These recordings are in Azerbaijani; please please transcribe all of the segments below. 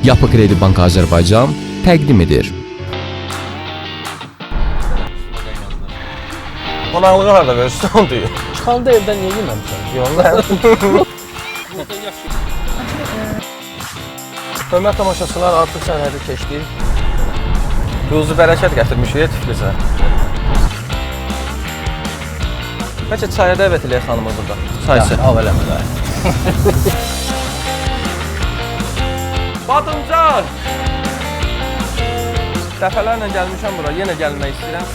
Yapı Kredi Bankı Azərbaycan təqdim edir. Qonaqlığı harada verirsən, onu deyir. Çıxanda evdən niyə yeməmişsən? Yox, hörmət tamaşaçılar, artıq sənədi keçdik. Ruzu bərəkət gətirmişik Tiflisə. Bəlkə çaya dəvət eləyək xanımı burada. Çay içək. Al eləmə də. Badımcan! Dəfələrlə gəlmişəm bura, yenə gəlmək istəyirəm.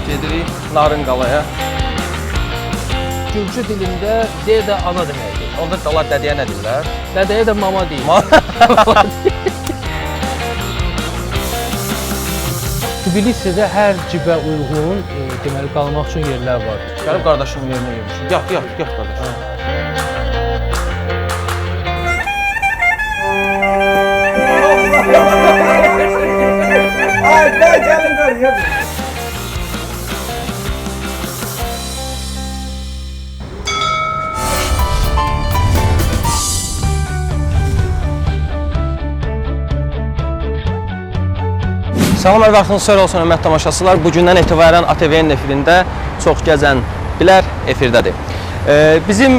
Gedirik Narın qalaya. Gürcü dilində dedə ana deməkdir. Onda dala dədəyə nə deyirlər? Dədəyə də mama deyir. Tbilisidə hər cibə uyğun deməli qalmaq üçün yerlər var. Gəlib qardaşımın yerinə yemişim. Yat qardaşım. Ay, gəlin görün. Salam, vaxtınız xeyir olsun, hörmətli tamaşaçılar. Bugündən etibarən ATV-nin efirində Çox Gəzən Bilər efirdədir. Bizim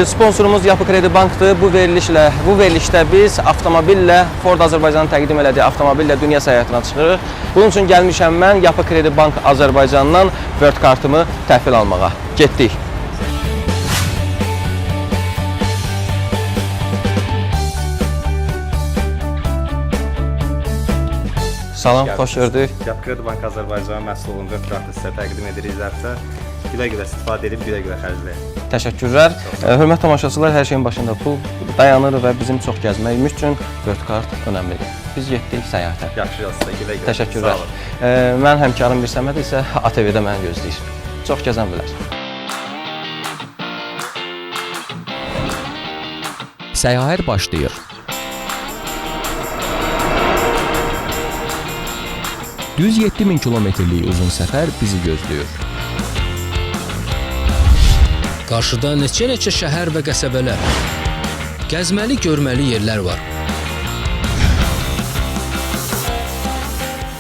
sponsorumuz Yapı Kredi Bankdır. Bu verilişdə biz avtomobillə, Ford Azərbaycanın təqdim elədiyi avtomobillə dünya səyahətinə çıxırıq. Bunun üçün gəlmişəm mən Yapı Kredi Bank Azərbaycandan Word kartımı təhvil almağa. Getdik. Salam, xoş gördük. Yapı Kredi Bank Azərbaycan məhsulunun Word kartı sizə təqdim edirik. Zərfdə gülə-gülə istifadə edib, gülə-gülə xərcləyin. Təşəkkürlər. Hörmət tamaşaçılar, hər şeyin başında pul dayanır və bizim çox gəzməyimiz üçün Word kart önəmlidir. Biz getdik səyahətə. Yaxşı yazsın, gülə-gülə. Təşəkkürlər. Mən həmkarım Bir Səməd isə ATV-də məni gözləyir. Çox Gəzən Bilər. Səyahət başlayır. Düz 7000 kilometrlik uzun səfər bizi gözləyir. Qarşıda neçə şəhər və qəsəbələr, gəzməli, görməli yerlər var.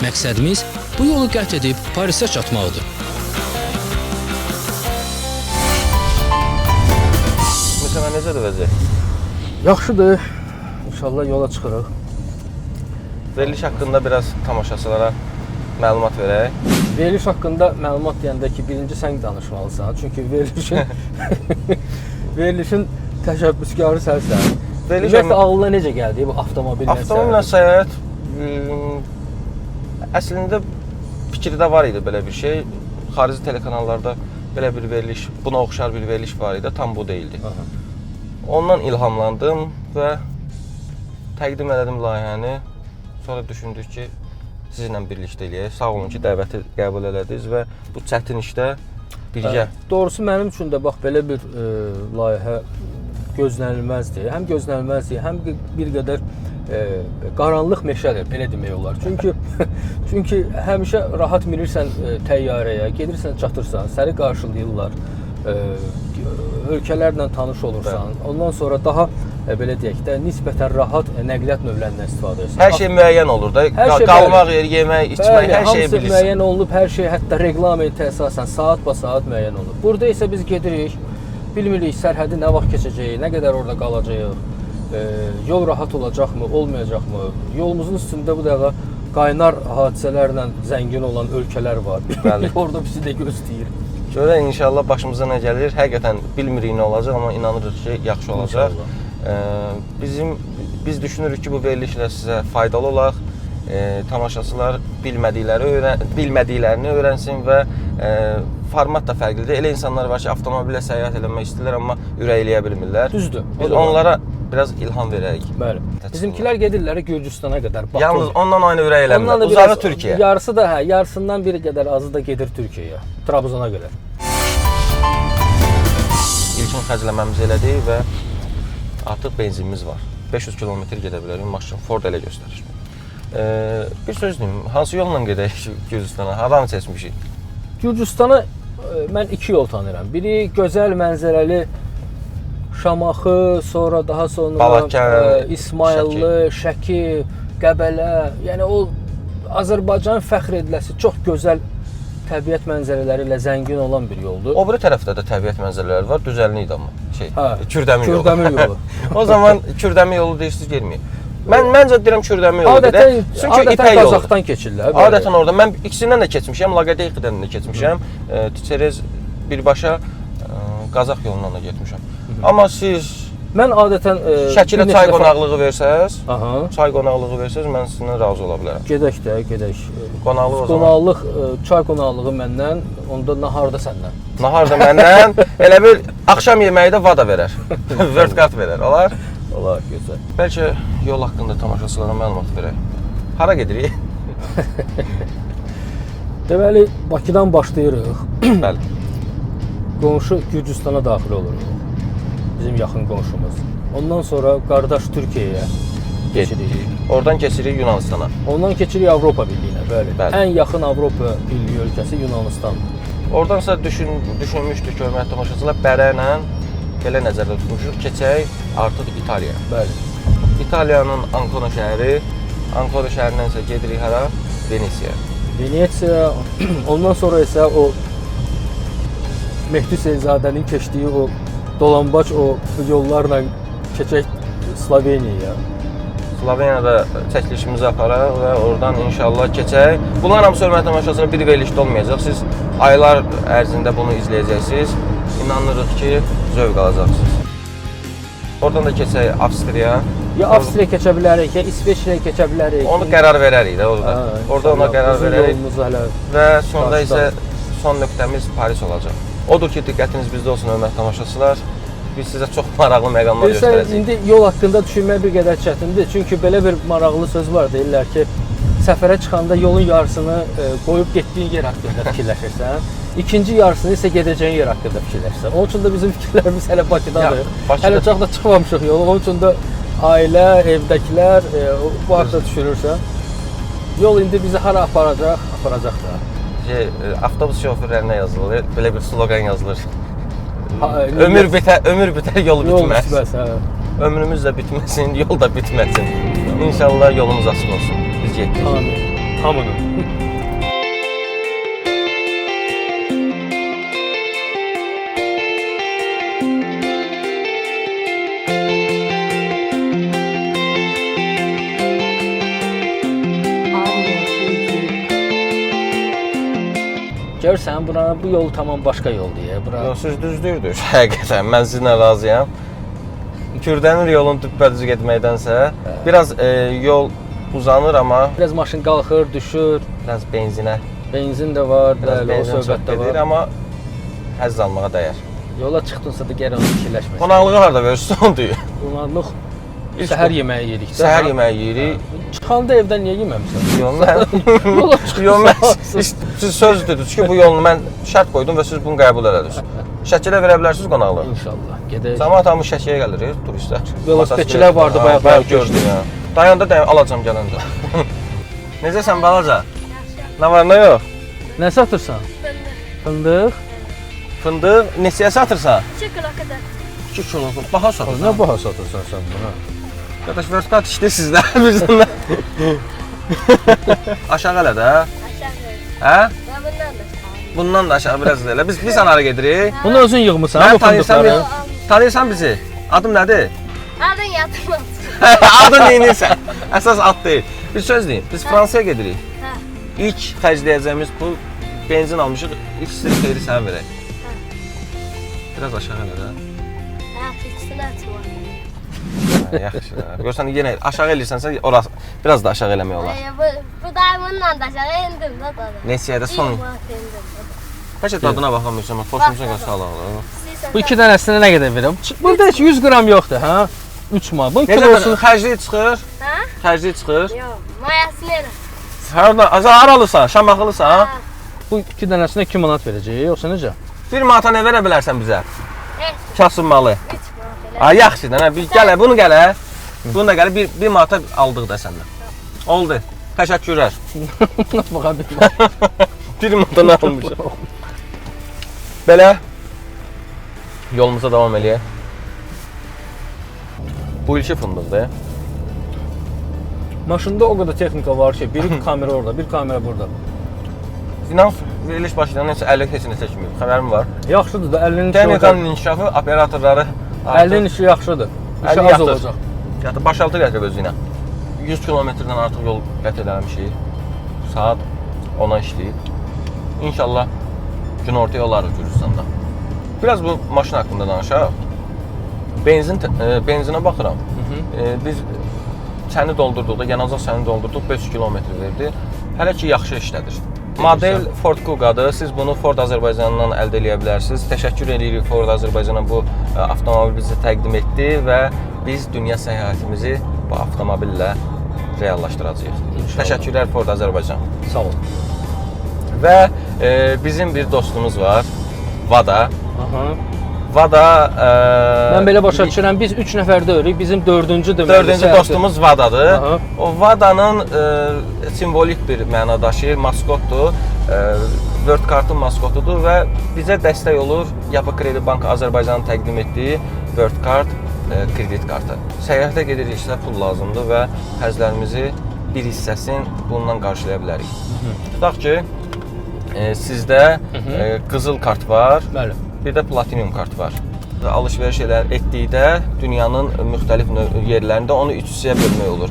Məqsədimiz bu yolu qət edib Parisə çatmaqdır. Məsələn, necədir vəziyyət? Yaxşıdır. İnşallah yola çıxırıq. Veriliş haqqında biraz tamaşaçılara məlumat verək. Veriliş haqqında məlumat deyəndə ki, birinci sən danışmalısan. Çünki verilişin təşəbbüskarı sənsən. Ümumiyyətlə ağlına necə gəldi bu avtomobillə səyahət? Avtomobillə səyahət əslində fikirdə var idi belə bir şey. Xarici telekanallarda belə bir veriliş, buna oxşar bir veriliş var idi, tam bu deyildi. Ondan ilhamlandım və təqdim elədim layihəni. Sonra düşündük ki, sizinlə birlikdə eləyək. Sağ olun ki, dəvəti qəbul elədiniz və bu çətin işdə birgə. Doğrusu mənim üçün də bax belə bir layihə gözlənilməzdir. Həm gözlənilməzdir, həm bir qədər qaranlıq meşədir, belə demək olar. Çünki həmişə rahat minirsən təyyarəyə, gedirsən, çatırsan, səni qarşılayırlar. Ölkələrlə tanış olursan. Ondan sonra daha belə deyək də nisbətən rahat nəqliyyat növlərindən istifadə edirsən. Hər şey müəyyən olur da. Qalmaq yeri, yemək, içmək, hər şeyi bilirsən. Hamısı müəyyən olunub, hər şey hətta reqlamentə əsasən saat müəyyən olunub. Burada isə biz gedirik, bilmirik sərhədi nə vaxt keçəcəyik, nə qədər orada qalacağıq, yol rahat olacaqmı, olmayacaqmı? Yolumuzun üstündə bu dəqiqə qaynar hadisələrlə zəngin olan ölkələr var. Orada bizi də gözləyir. Görək inşallah başımıza nə gəlir. Həqiqətən bilmirik nə olacaq, amma inanırıq ki, yaxşı olacaq. Biz düşünürük ki, bu verilişlə sizə faydalı olaq. Tamaşaçılar bilmədiklərini öyrənsin və format da fərqlidir. Elə insanlar var ki, avtomobillə səyahət etmək istəyirlər, amma ürəkləyə bilmirlər. Düzdür. Biz onlara biraz ilham verək. Bəli. Bizimkilər gedirlər Gürcüstana qədər. Yalnız ondan aynı ürək eləmirlər. Uzağı Türkiyə. Yarısı da yarısından biri qədər azı da gedir Türkiyəyə, Trabzona qədər. İlkin xərcləməmizi elədik və artıq benzinimiz var. 500 kilometr gedə bilərik maşın. Ford elə göstərir. Bir söz deyim, hansı yolla gedək Gürcüstana? Haranı seçmişik? Gürcüstana mən iki yol tanıyıram. Biri gözəl mənzərəli Şamaxı, sonra daha sonra Balakən, İsmayıllı, Şəki, Qəbələ, yəni o Azərbaycan fəxr ediləsi çox gözəl təbiət mənzərələri ilə zəngin olan bir yoldur. O biri tərəfdə də təbiət mənzərələri var, düzəllik idi amma. Kürdəmir yolu. Kürdəmir yolu. O zaman Kürdəmir yolu deyirsiniz gelmir. Məncə deyirəm Kürdəmir yolu. Adətən Qazaxdan keçirlər. Adətən orada. Mən ikisindən də keçmişəm, Laqedeyiqidən də keçmişəm. Çerez birbaşa Qazax yolundan da getmişəm. Amma siz mən adətən Şəkilə çay qonaqlığı versəz, mən sizinlə razı ola bilərəm. Gedək də, gedək. Qonaqlıq o zaman. Çay qonaqlığı məndən, onda nahar da səndən. Nahar da məndən, elə bir axşam yeməyi də VADA verər. World Card verər, olar? Olar, gözəl. Bəlkə yol haqqında tamaşaçılara məlumat verək. Hara gedirik? Deməli, Bakıdan başlayırıq. Bəli. Qonşu Gürcüstana daxil oluruq. Bizim yaxın qonşumuz. Ondan sonra qardaş Türkiyəyə keçirik. Oradan keçirik Yunanistana. Ondan keçirik Avropa Birliyinə, bəli. Bəli. Ən yaxın Avropa Birliyi ölkəsi Yunanistandır. Oradansa düşünmüşdük ki, hörmətli tamaşaçılar, bərəklə belə nəzərdə tutmuşuq, keçək artıq İtaliyaya. Bəli. İtaliyanın Ancona şəhəri, Ancona şəhərindən isə gedirik hara? Venesiya. Venesiya, ondan sonra isə o Mehdi Seyzadənin keçdiyi o dolambac o yollarla keçək Sloveniyaya. Sloveniyada çəkilişimizi aparaq və oradan inşallah keçək. Bunlar hamısı hörmətli tamaşaçılar bir verilişdə olmayacaq. Siz aylar ərzində bunu izləyəcəksiniz. İnanırıq ki, zövq alacaqsınız. Oradan da keçək Avstriya. Ya Avstriya keçə bilərik, ya İsveçrəyə keçə bilərik. Onu qərar verərik də orada. Orada ona qərar verərik. Və sonda isə son nöqtəmiz Paris olacaq. Odur ki, diqqətiniz bizdə olsun, hörmətli tamaşaçılar. Biz sizə çox maraqlı məqamlar göstərəcəyik. İndi yol haqqında düşünmək bir qədər çətindir. Çünki belə bir maraqlı söz var, deyirlər ki, səfərə çıxanda yolun yarısını qoyub getdiyin yer haqqında fikirləşirsən, ikinci yarısını isə gedəcəyin yer haqqında fikirləşirsən. Onun üçün də bizim fikirlərimiz hələ Bakıdadır. Hələ çox da çıxmamışıq yolu. Onun üçün də ailə, evdəkilər bu haqda düşünürsən. Yol indi bizi hara aparacaq? Aparacaq da. Avtobus şoförlərinə yazılır, belə bir slogan yazılır. Ömür bitər, yol bitməz. Ömrümüz də bitməsin, yol da bitməsin. İnşallah yolumuz açıq olsun. Biz getdik. Amin. Hamının. Görsən, bu yol tamam başqa yoldur ya. Yox, siz düzdürdünüz. Həqiqətən, mən sizinlə razıyam. Kürdəmir yolunu düppədüz getməkdənsə, biraz yol uzanır amma biraz maşın qalxır, düşür, biraz benzinə. Benzin də var, biraz bəli, o söhbət də var. Amma həzz almağa dəyər. Yola çıxdınsa da gərək onu fikirləşməsin. Qonaqlığı harda verirsiniz, onu deyin. Qonaqlıq səhər yeməyi yeyirik. Səhər yeməyi yeyirik. Çıxanda evdən niyə yeməmisən? Yox, siz söz dediniz ki, bu yolunu mən şərt qoydum və siz bunu qəbul edədiniz. Şəkilə verə bilərsiniz qonaqlığı? İnşallah, gedək. Cəmaət hamı Şəkiyə gəlir, turistlər. Velosipedçilər vardı, bayaq gördüm ya. Dayanda alacam gələndə. Necəsən balaca? Nə var, nə yox? Nə satırsan? Fındıq. Fındıq neçəyə satırsan? 2 kilo qədər. 2 kilo. Baha satırsan. Nə baha satırsan sən buna? Qardaş, vertikat işdir sizdə, bizimlə. Aşağı elə də. Aşağı. Hə? Və bundan da aşağı. Bundan da aşağı biraz elə. Biz hara gedirik? Bunu özün yığmısan bu fındıqları. Tanıyırsan bizi? Adım nədir? Adın yatmaz. Adın neyinirsən? Əsas ad deyil. Bir söz deyin, biz Fransaya gedirik. Hə. İlk xərcləyəcəyimiz pul benzin almışıq, ikisini xeyri sənə verək. Biraz aşağı elə də. Hə, ikisini açma. Yaxşı. Görsən yenə aşağı eləyirsənsə orası biraz da aşağı eləmək olar. Bu da bundan da aşağı endim də dadı. Neçəyə də son. Bəlkə dadına baxamıyorsan, xoşumuza gəlsə alalım. Bu 2 dənəsinə nə qədər verirəm? Burada heç 100 qram yoxdur, hə? 3 manat. Bunun Kilosun xərcliyi çıxır? Hə? Xərcliyi çıxır? Yox, mayasını elə. Harada? Haralısan? Şamaxılısan? Bu 2 dənəsinə 2 manat verəcək, yoxsa necə? 1 manata nə verə bilərsən bizə? Kasım malı. 3 manat elə. Ay yaxşı da, bir gələ, bunu gələ. Bunu da gələ 1 manata aldıq da səndən. Oldu. Təşəkkürlər. Baxa bilməm. 1 manata almışam. Belə yolumuza davam eləyək. Bu ilki fındıqdır. Maşında o qədər texnika var ki, biri kamera orada, bir kamera burada. İnan veriliş başlayan nəsə 50 heç nə çəkmir. Xəbərim var. Yaxşıdır da 50-nin işi Texnikanın inkişafı operatorları 50-nin işi yaxşıdır. İşi 50 az yaxdır. olacaq. Yəni başaltı gətirib özü ilə. 100 kilometrdən artıq yol qət eləmişik. Saat 10-a işləyib. İnşallah günortaya olarıq Gürcüstanda. Biraz bu maşın haqqında danışaq. Benzinə baxıram. Biz səni doldurduqda, yanacaq səni doldurduq 500 kilometr verdi. Hələ ki yaxşı işlədir. Model Ford Kugadır. Siz bunu Ford Azərbaycandan əldə edə bilərsiniz. Təşəkkür edirik Ford Azərbaycana bu avtomobil bizi təqdim etdi və biz dünya səyahətimizi bu avtomobillə reallaşdıracağıq. Təşəkkürlər Ford Azərbaycan. Sağ ol. Və bizim bir dostumuz var, Vada. Aha. Vada Mən belə başa düşürəm, biz 3 nəfər deyirik, bizim 4-cü deməli. Dördüncü dostumuz Vadadır. Aha. O Vada'nın simvolik bir mənadaşı, maskotdur. World Kartın maskotudur və bizə dəstək olur Yapı Kredi Bank Azərbaycanın təqdim etdiyi World Kart kredit kartı. Səyahətə gediriksə pul lazımdır və xərclərimizi bir hissəsini bundan qarşılaya bilərik. Tutaq ki, sizdə qızıl kart var. Bəli. Bir də platinum kart var. Alış-veriş etdikdə dünyanın müxtəlif yerlərində onu 3 hissəyə bölmək olur.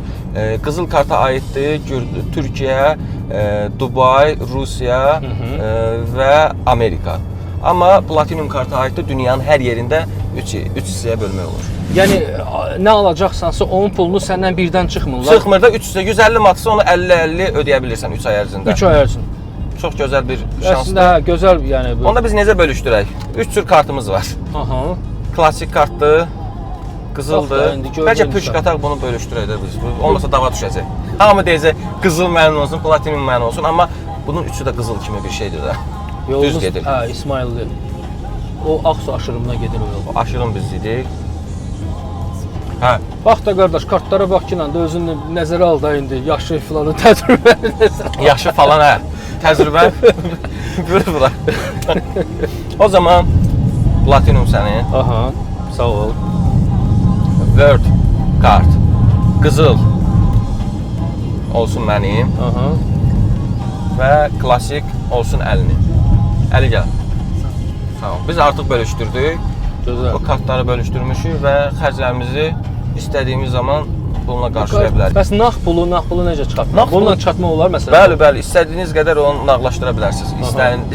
Qızıl karta aiddir Türkiyə, Dubay, Rusiya və Amerika. Amma platinum karta aiddir dünyanın hər yerində 3 hissəyə bölmək olur. Yəni nə alacaqsansa onun pulunu səndən birdən çıxmırlar. Çıxmır da 3 hissə 150 manatsa onu 50-50 ödəyə bilirsən 3 ay ərzində. 3 ay ərzində. Çox gözəl bir şansdır. Əslində gözəl, yəni bu. Onda biz necə bölüşdürək? 3 cür kartımız var. Aha. Klassik kartdır, qızıldır. Bəlkə püş qataq bunu bölüşdürək də biz. Olmasa dava düşəcək. Hamı deyəcək qızıl mənim olsun, platinum mənim olsun, amma bunun üçü də qızıl kimi bir şeydir də. Düz gedir. Hə, İsmailli. O Ağsu aşırımına gedir o yol. Aşırım biz idik. Hə. Bax da qardaş, kartlara bax ki, də özünü nəzərə al da indi yaşı filanı təcrübəni nəzərə al. Yaşı falan hə. Təcrübə. Buyur bura. O zaman platinum sənin. Aha, sağ ol. World kart. Qızıl olsun mənim. Aha. Və klassik olsun 50-nin. 50 gəl. Sağ ol. Biz artıq bölüşdürdük. Gözəl. O kartları bölüşdürmüşük və xərclərimizi istədiyimiz zaman bununla qarşılaya bilərik. Bəs nağd pulu necə çıxartmaq? Bununla çıxartmaq olar məsələn? Bəli, bəli. İstədiyiniz qədər onu nağdlaşdıra bilərsiniz.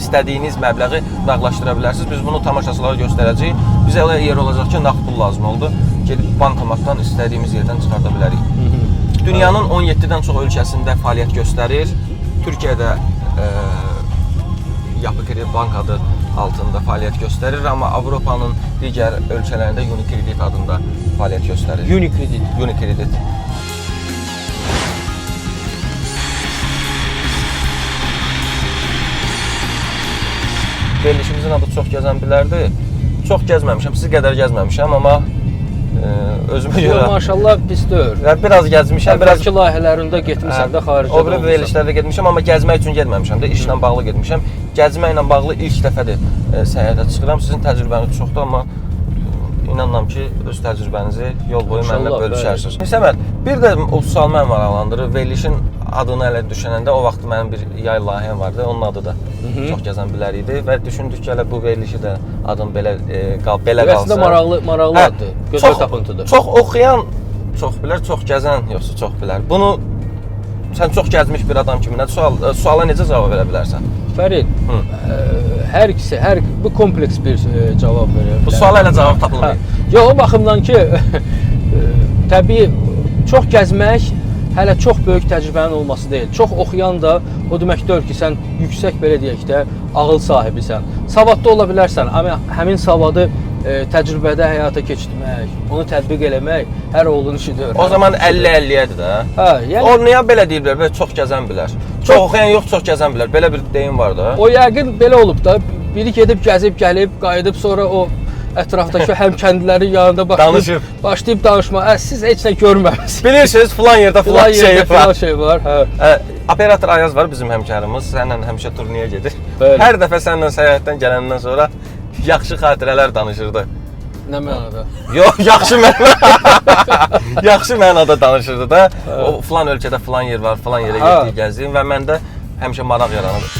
İstədiyiniz məbləği nağdlaşdıra bilərsiniz. Biz bunu tamaşaçılara göstərəcəyik. Bizə elə yer olacaq ki, nağd pul lazım oldu. Gedib bankomatdan istədiyimiz yerdən çıxarda bilərik. Dünyanın 17-dən çox ölkəsində fəaliyyət göstərir. Türkiyədə Yapı Kredi Bank adı altında fəaliyyət göstərir, amma Avropanın digər ölkələrində Unicredit adında fəaliyyət göstərir. Unicredit. Verilişimizin adı çox gəzən bilərdi. Çox gəzməmişəm, sizi qədər gəzməmişəm, amma özümə görə maşallah pis deyil. Biraz gəzmişəm, biraz Əvvəlki layihələrində getmişəm də xaricdə. O biri verilişlərdə getmişəm, amma gəzmək üçün getməmişəm də, işlə bağlı getmişəm. Gəzməklə bağlı ilk dəfədir səyahətə çıxıram. Sizin təcrübəniz çoxdur, amma inanıram ki, öz təcrübənizi yol boyu mənimlə bölüşərsiniz. Səməd, bir də o sual məni maraqlandırır. Verilişin adını elə düşənəndə o vaxt mənim bir yay layihəm vardı. Onun adı da çox gəzən bilər idi və düşündük ki, elə bu verilişi də adın belə qalsa. Əslində maraqlı addır, gözəl tapıntıdır. Çox oxuyan çox bilər, çox gəzən yoxsa çox bilər. Bunu sən çox gəzmiş bir adam kimi suala necə cavab verə bilərsən? Fərid, hər ikisi, bu kompleks bir cavab verir. Bu suala elə cavab tapılmır. Yox, o baxımdan ki, təbii çox gəzmək hələ çox böyük təcrübənin olması deyil. Çox oxuyan da o demək deyil ki, sən yüksək belə deyək də ağıl sahibisən. Savadlı ola bilərsən, amma həmin savadı təcrübədə həyata keçirmək, onu tətbiq eləmək hər oğlun işidir. O zaman 50-50-yədir də. Hə, yəni o niyə belə deyirlər? Belə çox gəzən bilər. Çox oxuyan yox, çox gəzən bilər. Belə bir deyim var da. O yəqin belə olub da. Biri gedib gəzib gəlib, qayıdıb sonra o ətrafdakı həmkəndlilərin yanında başlayıb danışmağa. Siz heç nə görməmisiniz. Bilirsiniz, filan yerdə filan şey var. Hə. Operator Ayaz var, bizim həmkarımız. Səninlə həmişə turnirə gedir. Bəli. Hər dəfə səninlə səyahətdən gələndən sonra yaxşı xatirələr danışırdı. Nə mənada? Yox, yaxşı mənada. Yaxşı mənada danışırdı da. O filan ölkədə filan yer var, filan yerə getdik, gəzdik və məndə həmişə maraq yaranır.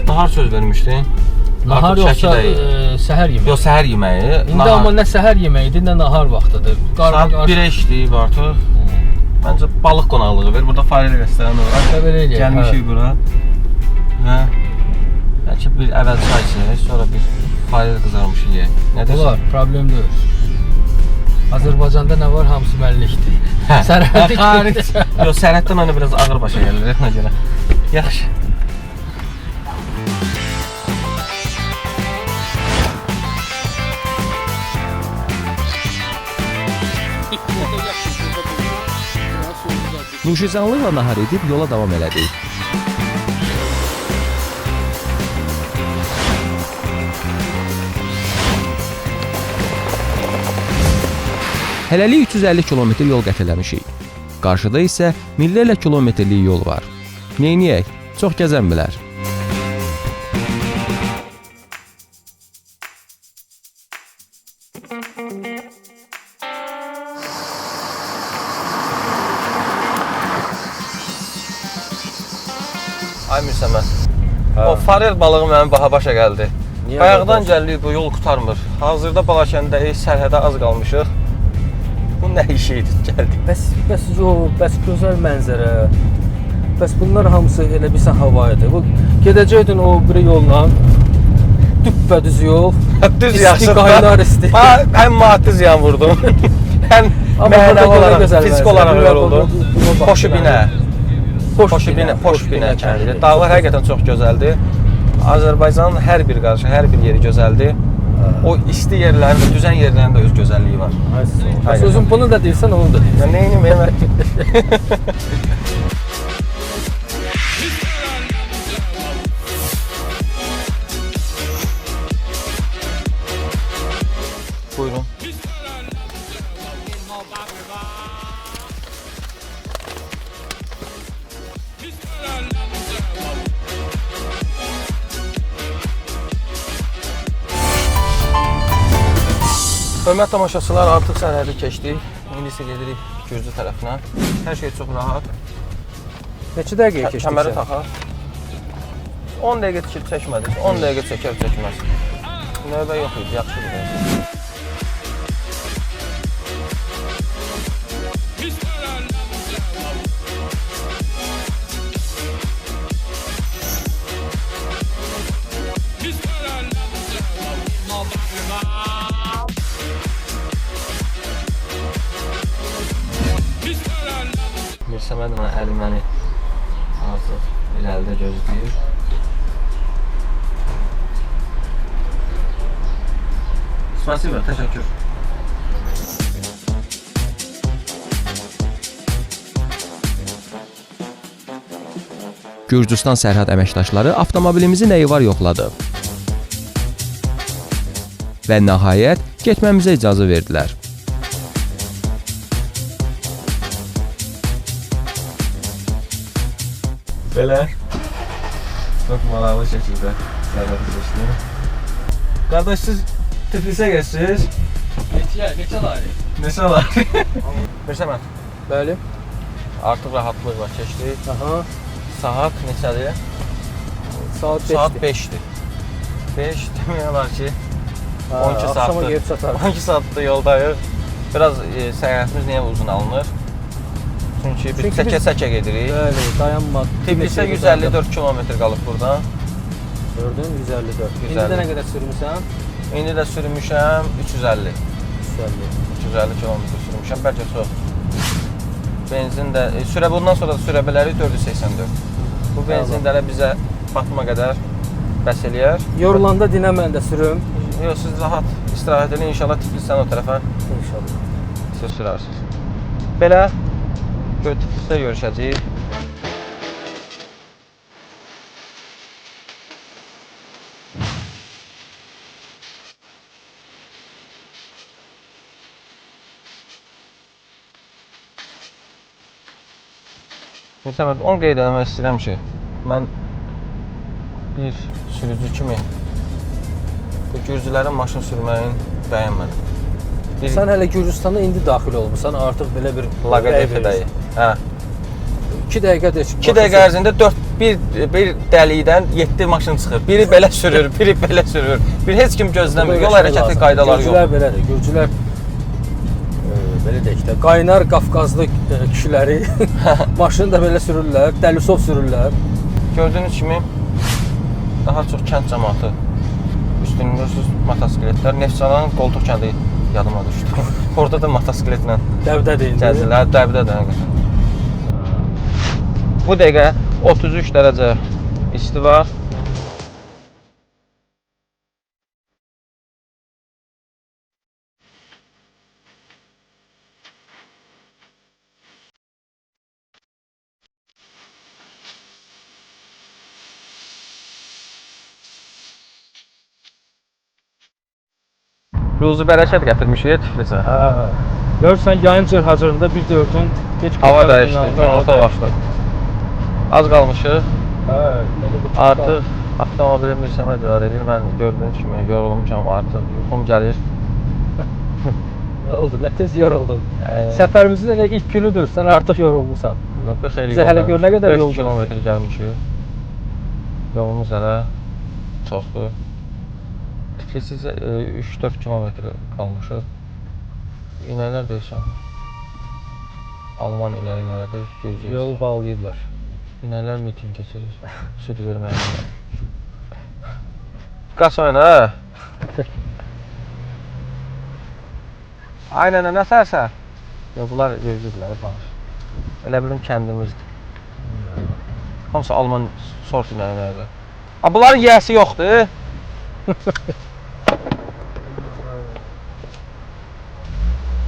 Nahar söz vermişdin. Nahar Artıq yoxsa Şəkidə- səhər yeməyi? Yox, səhər yeməyi. İndi amma nə səhər yeməyidir, nə nahar vaxtıdır. Saat 1-ə işləyib artıq. Məncə balıq qonaqlığı ver. Burada Farel restoranı var. Belə eləyək, Gəlmişik bura. Və bəlkə bir əvvəl çay içək, sonra bir Farel qızarmış yeyək. Nə deyirsən? Olar, problem deyil. Azərbaycanda nə var, hamısı bəllikdir. Sərhəddə xaric. Yox, sərhəddə mənə biraz ağır başa gəlir, etnə görə. Yaxşı. Nuşizanlıqla nahar edib yola davam elədik. Hələlik 350 kilometr yol qət eləmişik. Qarşıda isə minlərlə kilometrlik yol var. Neyniyək? Çox gəzən bilər. Ay Mirsəmət. O farel balığı mənim baha başa gəldi. Niyə Bayaqdan qardaş? gəlirik, bu yol qurtarmır. Hazırda Balakəndə sərhədə az qalmışıq. Bu nə iş idi gəldik. Bəs yox, bəs gözəl mənzərə. Bəs bunlar hamısı elə bilsən hava idi. Bu gedəcəkdin o biri yolla. Düppədüz yol. Düz İsti yaxşı. qaynar isti. Ha, həm maddi ziyan vurdum. Həm Amma mənəvi burada olaraq, gözəl fizik mənzərə. olaraq Bura yoruldum. bax, Poşubinə. Poşubinə kəndidir. Dağlar həqiqətən çox gözəldir. Azərbaycanın hər bir qarşı, hər bir yeri gözəldir. O isti yerlərin və düzən yerlərin də öz gözəlliyi var. Bəs özün bunu da deyirsən, onu da deyirsən. Mən neynim evə? Buyurun. Hörmətli tamaşaçılar, artıq sərhədi keçdik. İndi isə gedirik Gürcü tərəfinə. Hər şey çox rahat. Neçə dəqiqəyə keçdik? Kəməri taxaq. 10 dəqiqə tikib çəkmədik. 10 dəqiqə çəkər çəkməz. Növbə yox idi, yaxşıdır. Mirsəmədlə əli məni artıq irəlidə gözləyir. Spasibo, təşəkkür. Gürcüstan sərhəd əməkdaşları avtomobilimizi nəyi var yoxladı. Və nəhayət getməmizə icazə verdilər. Belə çox maraqlı şəkildə sərhədi keçdim. Qardaş, siz Tiflisə geçsiniz. Neçə alayı? Neçə var? Mirsəmət, Bəli. artıq rahatlıqla keçdik. Aha. Saat neçədir? Saat 5-dir. Saat 5-dir. 5 demək olar ki, 12 Axşama saatdır. gəlib çatarıq. 12 saatdır yoldayıq. Biraz səyahətimiz niyə uzun alınır? Çünki biz çəkə-çəkə gedirik. Bəli, dayanma. Tiflisə 154 kilometr qalıb buradan. Gördün, 154. İndi 150. də nə qədər sürmüsən? İndi də sürmüşəm 350. 150. 350 kilometr sürmüşəm, bəlkə çox. Benzin də, bundan sonra da sürə bilərik 484. Bu benzin də bizə Batuma qədər bəs eləyər. Yorulanda dinə mən də sürüm. Yox, siz rahat istirahət edin, inşallah Tiflisdən o tərəfə İnşallah. siz sürərsiniz. Belə, Tiflisdə görüşəcəyik. Məsələn, onu qeyd etmək istəyirəm ki, mən bir sürücü kimi bu gürcülərin maşın sürməyini bəyənmədim. Sən hələ Gürcüstana indi daxil olmusan, artıq belə bir Laqadefədəyik. Hə. 2 dəqiqə də 2 dəqiqə ərzində 1 dəlikdən 7 maşın çıxır. Biri belə sürür, biri belə sürür. Bir heç kim gözləmir. Yol hərəkəti qaydaları yox. Gürcülər belədir. Gürcülər belə deyək də, qaynar Qafqazlı kişiləri maşını da belə sürürlər, dəlisov sürürlər. Gördüyünüz kimi daha çox kənd cəmaatı üstünlüksüz motosikletlər. Neftçalanın qoltuq kəndi yadıma düşdü. Orada da motosikletlə Dəvdədir indi. gəzirlər, dəbdədir həqiqətən. Bu dəqiqə 33 dərəcə isti var. Ruzi bərəkət gətirmişik Tiflisə. Görürsən yayın cırhacırında bir dördün heç Hava dəyişdi, orta başladı. Az qalmışıq. Artıq avtomobilim müsəmə idarə edir. Mən gördüyünüz kimi yorulmuşam artıq. Yuxum gəlir. Nə oldu? Nə tez yoruldun? Səfərimizin elə ilk günüdür, sən artıq yorulmusan. Bizə hələ gör nə qədər yol 4 kilometr gəlmişik. Yolumuz hələ çoxdur. Tiflis isə 3-4 kilometr qalmışıq. İnəklər deyirsən. Alman inəkləridir, gözləyir. Yol bağlayırlar. İnəklər miting keçirir, süd verməyə. Qas oyna, hə? Aynen, nə sərsə? Ya, bunlar gözləyirlər, bağış. Elə bilim kəndimizdir. Hamısı Alman sort inəklərdir. Bunların yiyəsi yoxdur.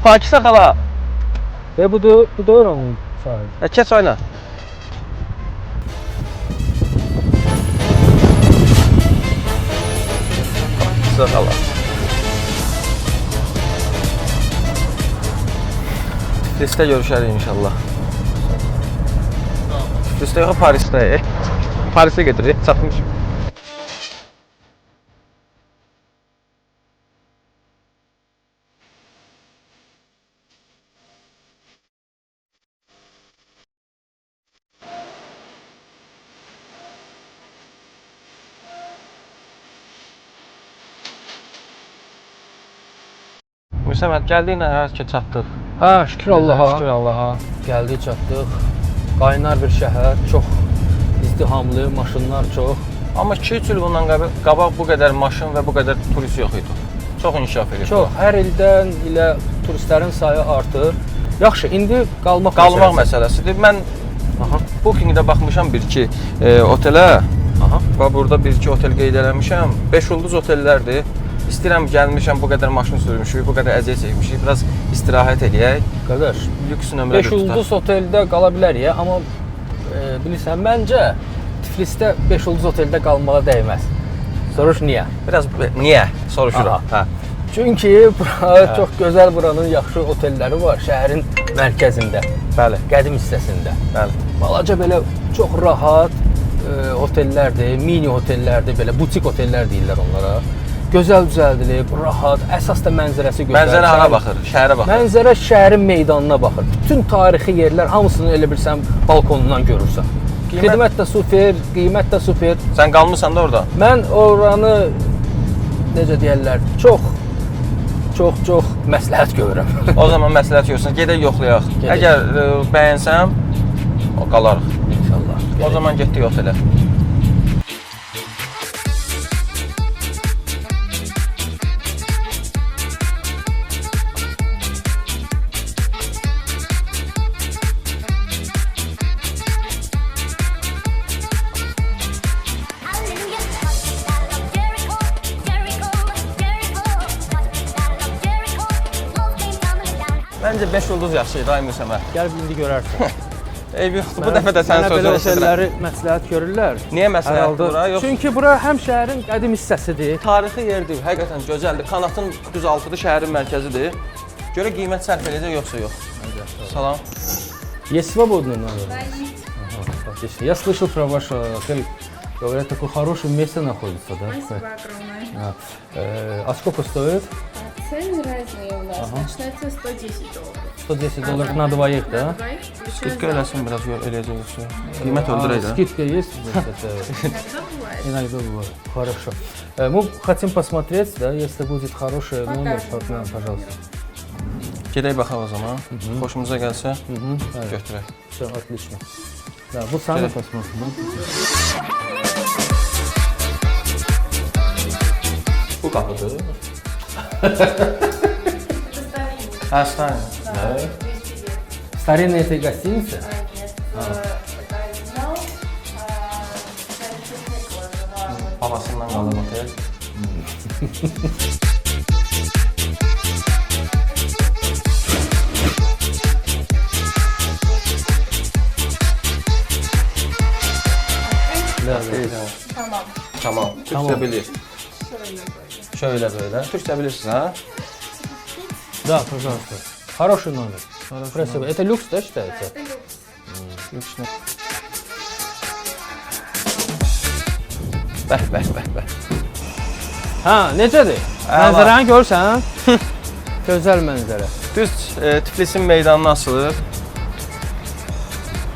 Pakisa xala. Bu da oranın sahibi. Keç oyna. Pakisa xala. Tiflisdə görüşərik inşallah. Tiflisdə yox, Parisdə. Parisə gedirik, çatmışıq. Müsəmət, gəldiyinə ki, çatdıq. Hə, şükür Allaha. Şükür Allaha. Gəldik, çatdıq. Qaynar bir şəhər, çox izdihamlı, maşınlar çox. Amma 2-3 il bundan qabaq bu qədər maşın və bu qədər turist yox idi. Çox inkişaf edir. Çox, hər ildən ilə turistlərin sayı artır. Yaxşı, indi qalmaq məsələsidir. Mən Bookingdə baxmışam 1-2 otelə. Və burada 1-2 otel qeyd eləmişəm. 5 ulduz otellərdir. İstəyirəm, gəlmişəm, bu qədər maşın sürmüşük, bu qədər əziyyət çəkmişik, biraz istirahət eləyək. Qardaş, lüks nömrə 5 ulduz oteldə qala bilərik, amma bilirsən, məncə Tiflisdə 5 ulduz oteldə qalmağa dəyməz. Soruş niyə? Biraz niyə? Soruşuram. Hə. Çünki bura çox gözəl, buranın yaxşı otelləri var şəhərin mərkəzində. Bəli. Qədim hissəsində. Bəli. Balaca belə çox rahat otellərdir, mini otellərdir, belə butik otellər deyirlər onlara. Gözəl düzəldilib, rahat, əsas da mənzərəsi gözəl. Mənzərə hara baxır? Şəhərə baxır. Mənzərə şəhərin meydanına baxır. Bütün tarixi yerlər hamısını elə bilsən balkonundan görürsən. Xidmət də super, qiymət də super. Sən qalmısan da orada? Mən oranı necə deyirlər, çox məsləhət görürəm. O zaman məsləhət görürsən, gedək yoxlayaq. Əgər bəyənsəm, qalarıq. İnşallah. O zaman getdik otelə. Məncə 5 ulduz yaxşıydı, ay Müsəmə. Gəl indi görərsən. Eybi yoxdur, bu dəfə də sənin sözünü belə şeyləri məsləhət görürlər. Niyə məsləhətdir bura? Çünki bura həm şəhərin qədim hissəsidir. Tarixi yerdir, həqiqətən gözəldir. Kanatın düz altıdır, şəhərin mərkəzidir. Görə qiymət sərf edəcək yoxsa yox. Salam. Есть свободный номер? Отлично. Я слышал про ваш отель. Говорят, такое хорошее место находится, да? Спасибо огромное. А сколько стоит? Цены разные у нас. Начинается $110. $110 на двоих, да? Двоих, Скидka включая eləsin biraz eləyəcək. Qiymət öldürək də. Скидка есть? иногда бывает. Иногда бывает. Хорошо. Мы хотим посмотреть, да, если будет хороший номер, Покажем. пожалуйста. Gedək baxaq o zaman. Xoşumuza gəlsə götürək. Все, отлично. Да, вы сами посмотрите. Bu qapıdır. Hə, stayın. Старинная этой гостиницы? Это оригинал. Babasından qalıb otel. Да, Tamam. Tamam. Türkçe bilir. Şöyle böyle. Türkçe bilirsiniz ha? да, пожалуйста. Хороший номер. Красиво. Это люкс, да, считается? Это люкс. Lüksünü. Bəh. Ha, necədir? Mənzərəni görsən? Gözəl mənzərə. Düz Tiflisin meydanına asılır.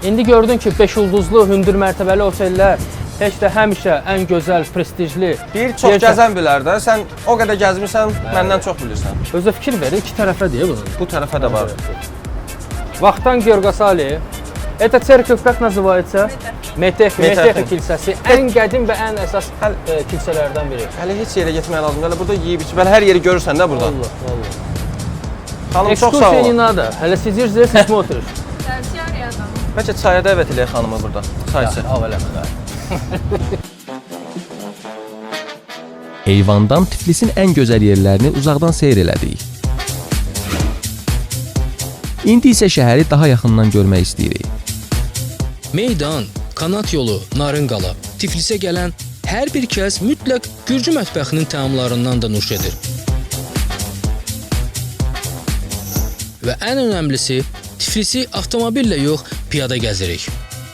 İndi gördün ki, 5 ulduzlu, hündür mərtəbəli otellər heç də həmişə ən gözəl, prestijli. Bir çox gəzən bilər də. Sən o qədər gəzmirsən, məndən çox bilirsən. Özə fikir verin, iki tərəfə deyə bunun. Bu tərəfə də var. Vaqtan Georgasali. Это церковь как называется? Metexi kilsəsi. Ən qədim və ən əsas kilsələrdən biri. Hələ heç yerə getmək lazım. Hələ burada yeyib içib, hər yeri görürsən də burada. Vallahi. Xanım çox sağ Ekskursiya ol. не надо. Hələ sидишь здесь и смотришь. Все рядом. Bəlkə çaya dəvət eləyək xanımı burada. Çay içək. Al eləmə də. Eyvandan Tiflisin ən gözəl yerlərini uzaqdan seyr elədik. İndi isə şəhəri daha yaxından görmək istəyirik. Meydan, kanat yolu, Narınqala, Tiflisə gələn hər bir kəs mütləq Gürcü mətbəxinin təamlarından da nuş edir. Və ən önəmlisi, Tiflisi avtomobillə yox, piyada gəzirik.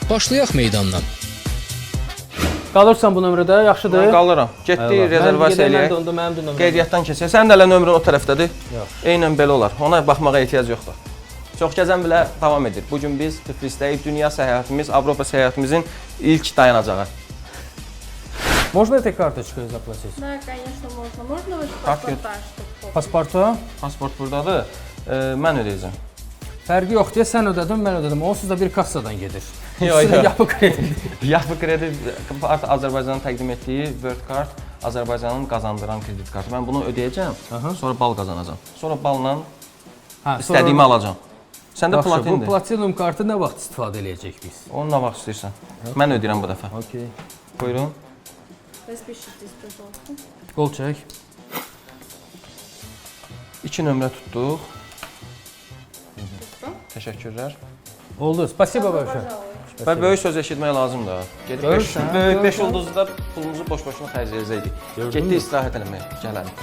Başlayaq meydandan. Qalırsan bu nömrədə, yaxşıdır? Mən qalıram. Getdik, rezervasiya eləyək. Mənim də nömrəm. Qeydiyyatdan keçək. Sənin də elə nömrən o tərəfdədir. Yaxşı. Eynən belə olar. Ona baxmağa ehtiyac yoxdur. Çox gəzən bilə davam edir. Bu gün biz Tiflisdəyik. Dünya səyahətimiz, Avropa səyahətimizin ilk dayanacağı. Можно этой карточкой заплатить? Да, конечно, можно. Можно ваш Как паспорта, чтобы Pasportu? Pasport buradadır. Mən ödəyəcəm. Fərqi yox deyə sən ödədin, mən ödədim. Onsuz da bir kassadan gedir. Yox, İkisi də yox. yapı kredi. Yapı kredi kart Azərbaycanın təqdim etdiyi World Card Azərbaycanın qazandıran kredit kartı. Mən bunu ödəyəcəm, sonra bal qazanacağam. Sonra balla Hə, istədiyimi alacağam. Səndə Yaxşı, bu platindir. platinum kartı nə vaxt istifadə edəcəyik biz? Onu nə vaxt istəyirsən. Mən ödəyirəm bu dəfə. Okey. Buyurun. распишитесь, пожалуйста. Qol çək. 2 nömrə tutduq. Təşəkkürlər. Oldu. Spasibo большое. Və böyük söz eşitmək lazımdır. Gedib Görürsən, böyük 5 görürsən. ulduzda pulumuzu boş-boşuna xərcləyəcəkdik. Gördün Getdik mü? istirahət eləməyə. Gələlim.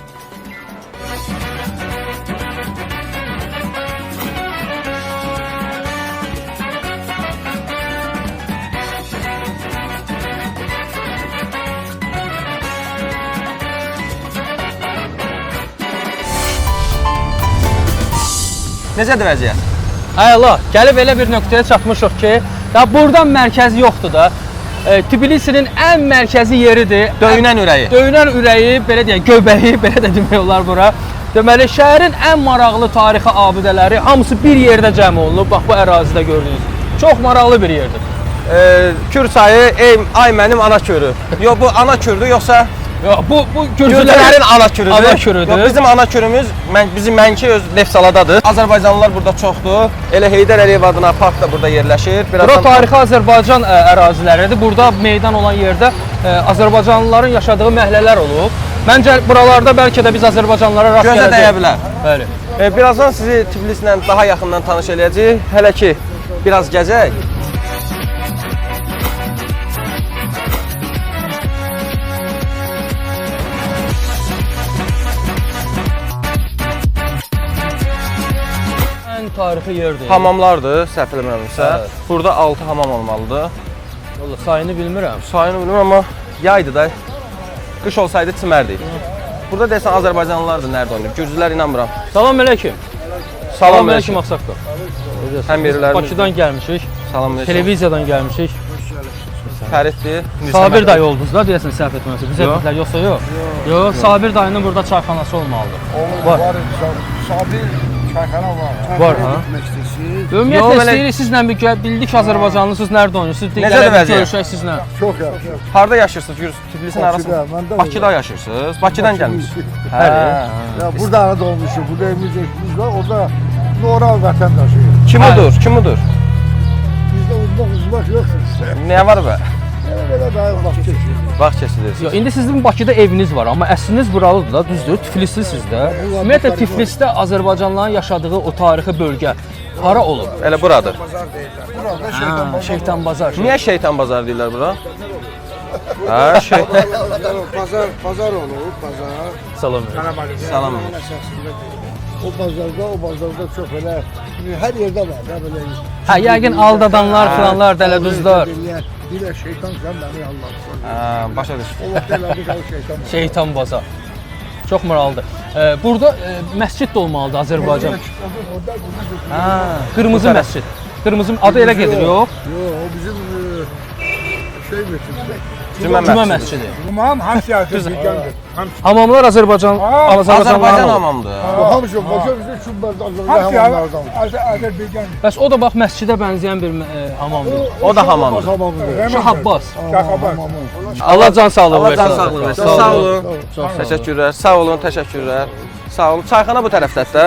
Necədir vəziyyət? Əla, gəlib elə bir nöqtəyə çatmışıq ki, ya buradan mərkəzi yoxdur da. Tbilisinin ən mərkəzi yeridir. Döyünən ürəyi. Döyünən ürəyi, belə deyək, göbəyi, belə də demək olar bura. Deməli, şəhərin ən maraqlı tarixi abidələri hamısı bir yerdə cəm olunub. Bax, bu ərazidə gördünüz. Çox maraqlı bir yerdir. Kür çayı, ay mənim ana körü. Yox, bu ana kürdür, yoxsa Yox, bu Gürcülərin ana kürüdür. Ana kürüdür. Yox, bizim ana kürümüz, mənki öz Lefsaladadır. Azərbaycanlılar burada çoxdur. Elə Heydər Əliyev adına park da burada yerləşir. Bura tarixi Azərbaycan əraziləridir. Burada meydan olan yerdə Azərbaycanlıların yaşadığı məhəllələr olub. Məncə buralarda bəlkə də biz Azərbaycanlılara rast Gözə dəyə bilər. Bəli. Birazdan sizi Tiflislə daha yaxından tanış eləyəcəyik. Hələ ki, biraz gəzək. Ən tarixi yerdir. Hamamlardır, səhv eləmirəmsə. Evet. Burada 6 hamam olmalıdır. Valla sayını bilmirəm. Sayını bilmirəm amma yaydı da. Qış olsaydı çimərdik. Burada desən Azərbaycanlılar da nerede oynayır? Gürcülər inanmıram. Salam əleykum. Salam əleykum Ağsaqqal. Həm yerlərimiz. Bakıdan gəlmişik. Salam əleykum. Televiziyadan gəlmişik. Fəriddir. Sabir dayı oldunuz da deyəsən səhv etməsə. Bizə Yox. dedilər yoxsa yox. Yox, Sabir dayının burada çayxanası olmalıdır. Var. Sabir çayxana var. Var ha. Yox, Ümumiyyətlə belə- istəyirik sizlə bir bildik Azərbaycanlısınız, nerede oynuyorsunuz? Necədir vəziyyət? Görüşək sizlə. Çox yaxşı. Harda yaşırsınız? Tiflisin arasında. Mən də Bakıda yaşırsınız. Bakıdan gəlmişsiniz. Ya burada ana doğmuşum. Burada evimiz eşimiz var. Orada Noral vətəndaşıyıq. Kim odur? Kim odur? Bizdə uzmaq yoxdur sizə. Nə var be? Belə daha vaxt keçir. Vaxt keçirirsiniz. Yox, indi sizin Bakıda eviniz var, amma əsliniz buralıdır da, düzdür? Tiflislisiniz də. Ümumiyyətlə Tiflisdə Azərbaycanlıların yaşadığı o tarixi bölgə hara olub? Elə buradır. Burada şeytan bazar. Şeytan bazar. Niyə şeytan bazarı deyirlər bura? Hə, şeytan. Bazar olur, bazar. Salam. Salam. O bazarda çox elə hər yerdə var da belə. Hə, yəqin aldadanlar filanlar, dələduzlar. Dilə şeytan sən məni Allah'san. Hə, başa düş. O vaxt elədik o şeytan. Şeytan bazar. Çox maraqlıdır. Burada məscid də olmalıdır Azərbaycan. Hə, Qırmızı məscid. Qırmızı adı elə gedir, yox? Yox, o bizim şey meçidi. Cümə Cümə məscidi. məscidi. Tamam, hamısı bilgəndir. Hamamlar Azərbaycan Azərbaycan hamamdır. Hamısı başa bizdə şubbədə Azərbaycanlardan. Azərbaycan. Bəs o da bax məscidə bənzəyən bir hamamdır. O da hamamdır. Şah Abbas. Hamamı. Allah can sağlığı Allah versin. can sağlığı versin. Sağ olun. Təşəkkürlər. Sağ olun, təşəkkürlər. Sağ olun. Çayxana bu tərəfdədir də.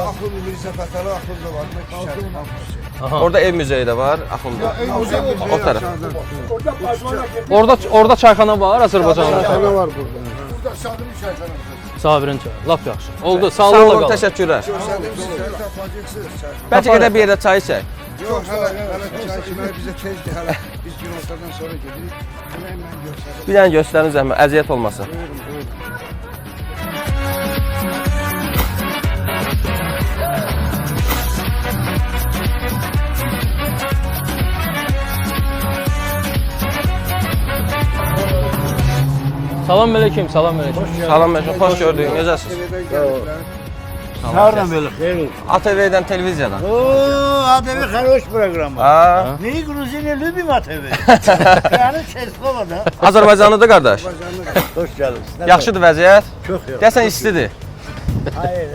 Axır Mirzə Fətəli axır da var. Orada ev müzeyi də var, Axunda. O tərəf. Orada çayxana var Azərbaycanlı. Çayxana var burada. Burada Sabirin çayxanası. Sabirin çayı. Lap yaxşı. Oldu. Sağ Sağlıqla olun, qalın. təşəkkürlər. Sizə tapacaqsınız. Bəlkə gedək bir yerdə çay içək. Yox, hələ çay içmək bizə tezdir hələ. Biz günortadan sonra gedirik. Hələ mən göstərəm. Bir dənə göstərin zəhmət, əziyyət olmasın. Salam əleykum, salam əleykum. Salam məşhur, xoş gördük. Necəsiniz? Sağ böyle xeyr. ATV-dən, televiziyadan. О, АТВ хорош программа. Ha, Мы, грузины, любим АТВ. Yani Çeskova da. Azərbaycanlıdır qardaş. Hoş geldiniz. Yaxşıdır vəziyyət? Çok yok. Deyəsən istidir. Hayır.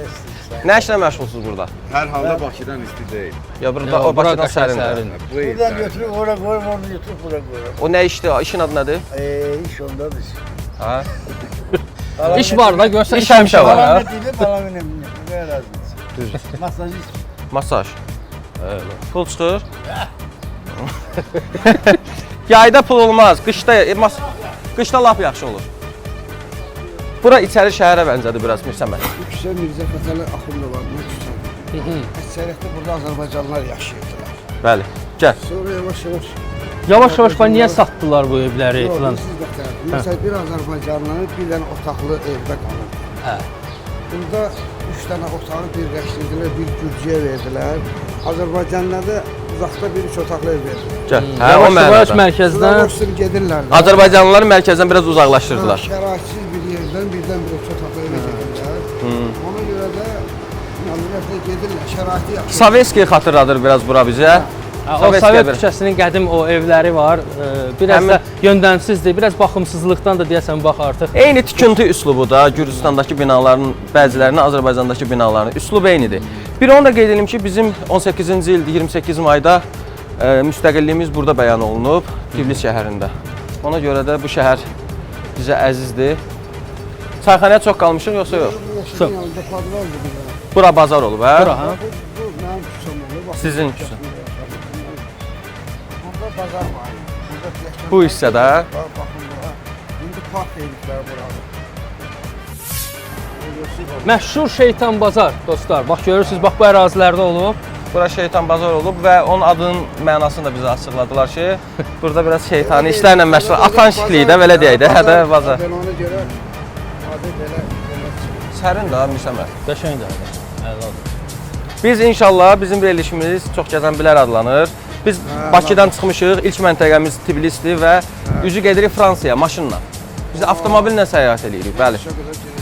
Nə işlə məşğulsunuz burada? Hər halda Bakıdan isti deyil. Ya burada o Bakıdan sərindir. Bu il Buradan götürüp oraya koyma, onu götürüp buraya koyma. O nə işdir? İşin adı nədir? İş ondadır. Ha? İş var da görsən İş həmişə var. Parlament ile parlamentin. Ne razıyız. Masajist. Masaj. Pul çıxır. Yayda pul olmaz, qışda lap yaxşı olur. Bura içəri şəhərə bənzədir biraz Mirsəmət. Yüksək Mirzə Fətəli axında var, nə küçədə. Əksəriyyətdə burada Azərbaycanlılar yaşayırdılar. Bəli. Gəl. Sonra yavaş-yavaş Yavaş-yavaş bax niyə satdılar bu evləri filan? siz də tərəf. Məsələn, bir Azərbaycanlı bir dənə otaqlı evdə qalır. Hə. Bunda 3 dənə otağı birləşdirdilər, bir Gürcüyə verdilər. Azərbaycanlılarda uzaqda bir 3 otaqlı ev verdilər. Gəl. Hə, o Yavaş-yavaş mənada. mərkəzdən Uzaqlaşsın gedirlər. Azərbaycanlıları mərkəzdən biraz uzaqlaşdırdılar. Şəraitsiz bir yerdən birdən bir 3 otaqlı evə gedirlər. Ona görə də ümumiyyətlə gedirlər, şəraiti yaxşı. Sovetskiy xatırladır biraz bura bizə. o Sovet küçəsinin qədim o evləri var. Biraz da yöndəmsizdir. Biraz baxımsızlıqdan da deyəsən bax artıq. Eyni tikinti üslubu da Gürcüstandakı binaların bəzilərinin Azərbaycandakı binaların üslubu eynidir. Bir onu da qeyd edim ki, bizim 18-ci ildə 28 mayda müstəqilliyimiz burada bəyan olunub Tiflis şəhərində. Ona görə də bu şəhər bizə əzizdir. Çayxanaya çox qalmışıq yoxsa yox? Çox. Yanında padvaldır bir dənə. Bura bazar olub, hə? Bura, hə? Bu mənim küçəm olur. Bax, Sizin küçə. Burada bazar var. Burada piyasələr Bu hissədə. var, baxın bura. İndi park deyirlər buranı. Məşhur Şeytan Bazar dostlar. Bax görürsüz, bax bu ərazilərdə olub. Bura şeytan bazar olub və onun adının mənasını da bizə açıqladılar ki, burada biraz şeytani işlərlə məşğul. Atanşikliyi də belə deyək də, hə də bazar. Ben ona görə adı belə Sərin də Mirsəmət. Qəşəngdir. Əladır. Biz inşallah bizim verilişimiz Çox Gəzən Bilər adlanır. Biz Bakıdan çıxmışıq, ilk məntəqəmiz Tbilisdir və üzü gedirik Fransaya maşınla. Biz avtomobillə səyahət edirik, bəli.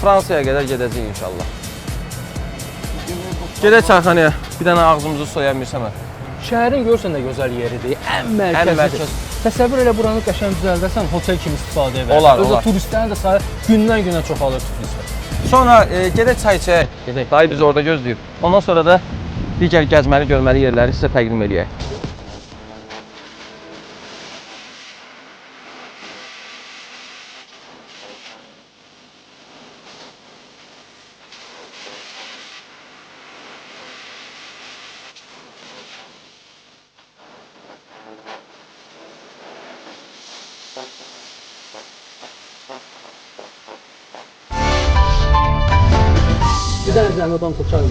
Fransaya qədər gedəcəyik inşallah. Gedək çayxanaya, bir dənə ağzımızı soya bilmirsəm. Şəhərin görsən də gözəl yeridir, ən mərkəzidir. Təsəvvür elə buranı qəşəng düzəldərsən, hotel kimi istifadə edərsən. Olar. Özü turistlərin də sayı gündən-günə çoxalır Tiflisdə. Sonra gedək çay içək. Gedək. Dayı bizi orada gözləyir. Ondan sonra da digər gəzməli, görməli yerləri sizə təqdim edək. Bir dənə zəhmət çay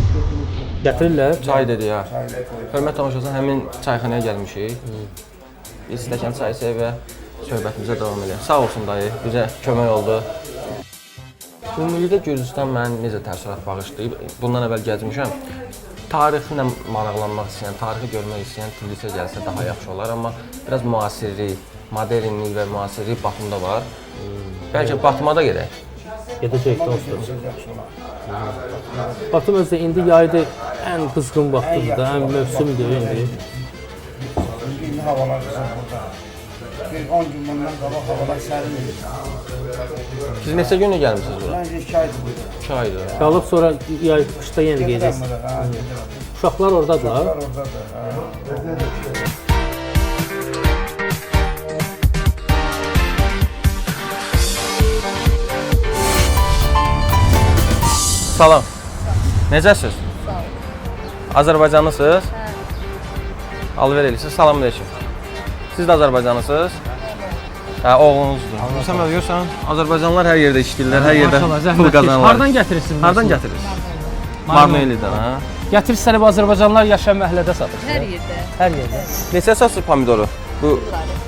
gətirirlər. Çay dedi ya. Hörmət tamaşaçılar, həmin çayxanaya gəlmişik. Bir stəkan çay içək və söhbətimizə davam edək. Sağ olsun dayı, bizə kömək oldu. Ümumilikdə Gürcüstan mənə necə təəssürat bağışlayıb, bundan əvvəl gəzmişəm. Tarixlə maraqlanmaq istəyən, tarixi görmək istəyən Tbilisə gəlsə daha yaxşı olar, amma biraz müasirlik, modernlik və müasirlik Batumda var. Bəlkə Batuma da gedək. Gedəcək dostum. Batum özdə indi yayda ən qızğın vaxtıdır da, ən mövsümdür indi. İndi havalar güzel burada. Bir 10 gün bundan qabaq havalar sərin idi. Siz neçə günə gəlmisiniz bura? Məncə 2 aydır burada. 2 aydır. Qalıb sonra yay qışda yenə gedəcəksiniz. Uşaqlar oradadılar. Salam. Necəsiz? Sağ olun. Azərbaycanlısınız? Alver eləyirsiniz. Salam aleyküm. Siz də Azərbaycanlısınız? Hə, oğlunuzdur. Sən görürsən, Azərbaycanlılar hər yerdə işləyirlər, hər yerdə pul qazanırlar. Hardan gətirirsiniz? Hardan gətirirsiniz? Marnelidən, hə? Gətirirsən bu Azərbaycanlılar yaşayan məhəllədə satır. Hər yerdə. Hər yerdə. Neçə satsız pomidoru? Bu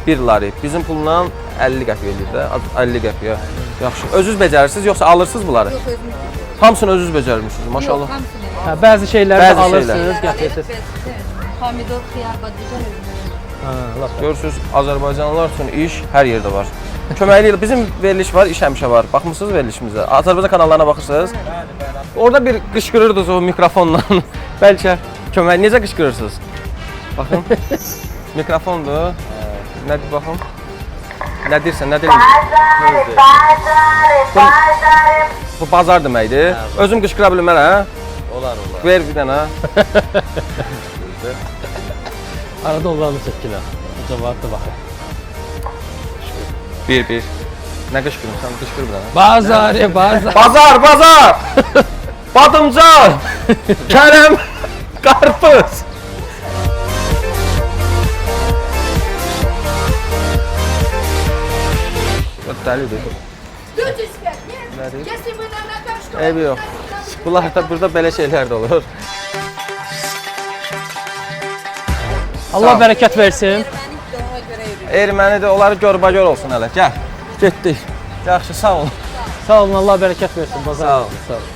1 lari. Bizim pulla 50 qəpiyə eləyir də. 50 qəpiyə. Yaxşı. Özünüz becərirsiniz yoxsa alırsınız bunları? Yox, özümüz. Hamısını özünüz becərmişsiniz, maşallah. Yox, hamısını. Hə, bəzi şeyləri Bəzi də alırsınız, şeylər. gətirirsiniz. Pomidor, xiyar, badlıcan özümüz. Hə, lap. Görürsüz, Azərbaycanlılar üçün iş hər yerdə var. Köməkli bizim veriliş var, iş həmişə var. Baxmısınız verilişimizə? Azərbaycan kanallarına baxırsınız. Orada bir qışqırırdınız o mikrofonla. Bəlkə kömək necə qışqırırsınız? Baxın. Mikrofondur. Nədir baxın? Nə deyirsən, nə deyirsən? Bu bazar deməkdir. Özüm qışqıra bilmərəm. Olar. Ver bir dənə. Arada onlarla çəkilər. Cavabda baxın. Bir. Nə qışqırırsan? Qışqır bir dənə. Bazar. Bazar! Badımcan! Kərəm! Qarpız! Dəlidir. Eybi yox. Bunlar da burada belə şeylər də olur. Allah bərəkət versin. Erməni də onları görbagör olsun hələ. Gəl. Getdik. Yaxşı, sağ olun. Sağ olun, Allah bərəkət versin. Bazar. Sağ olun. Sağ olun.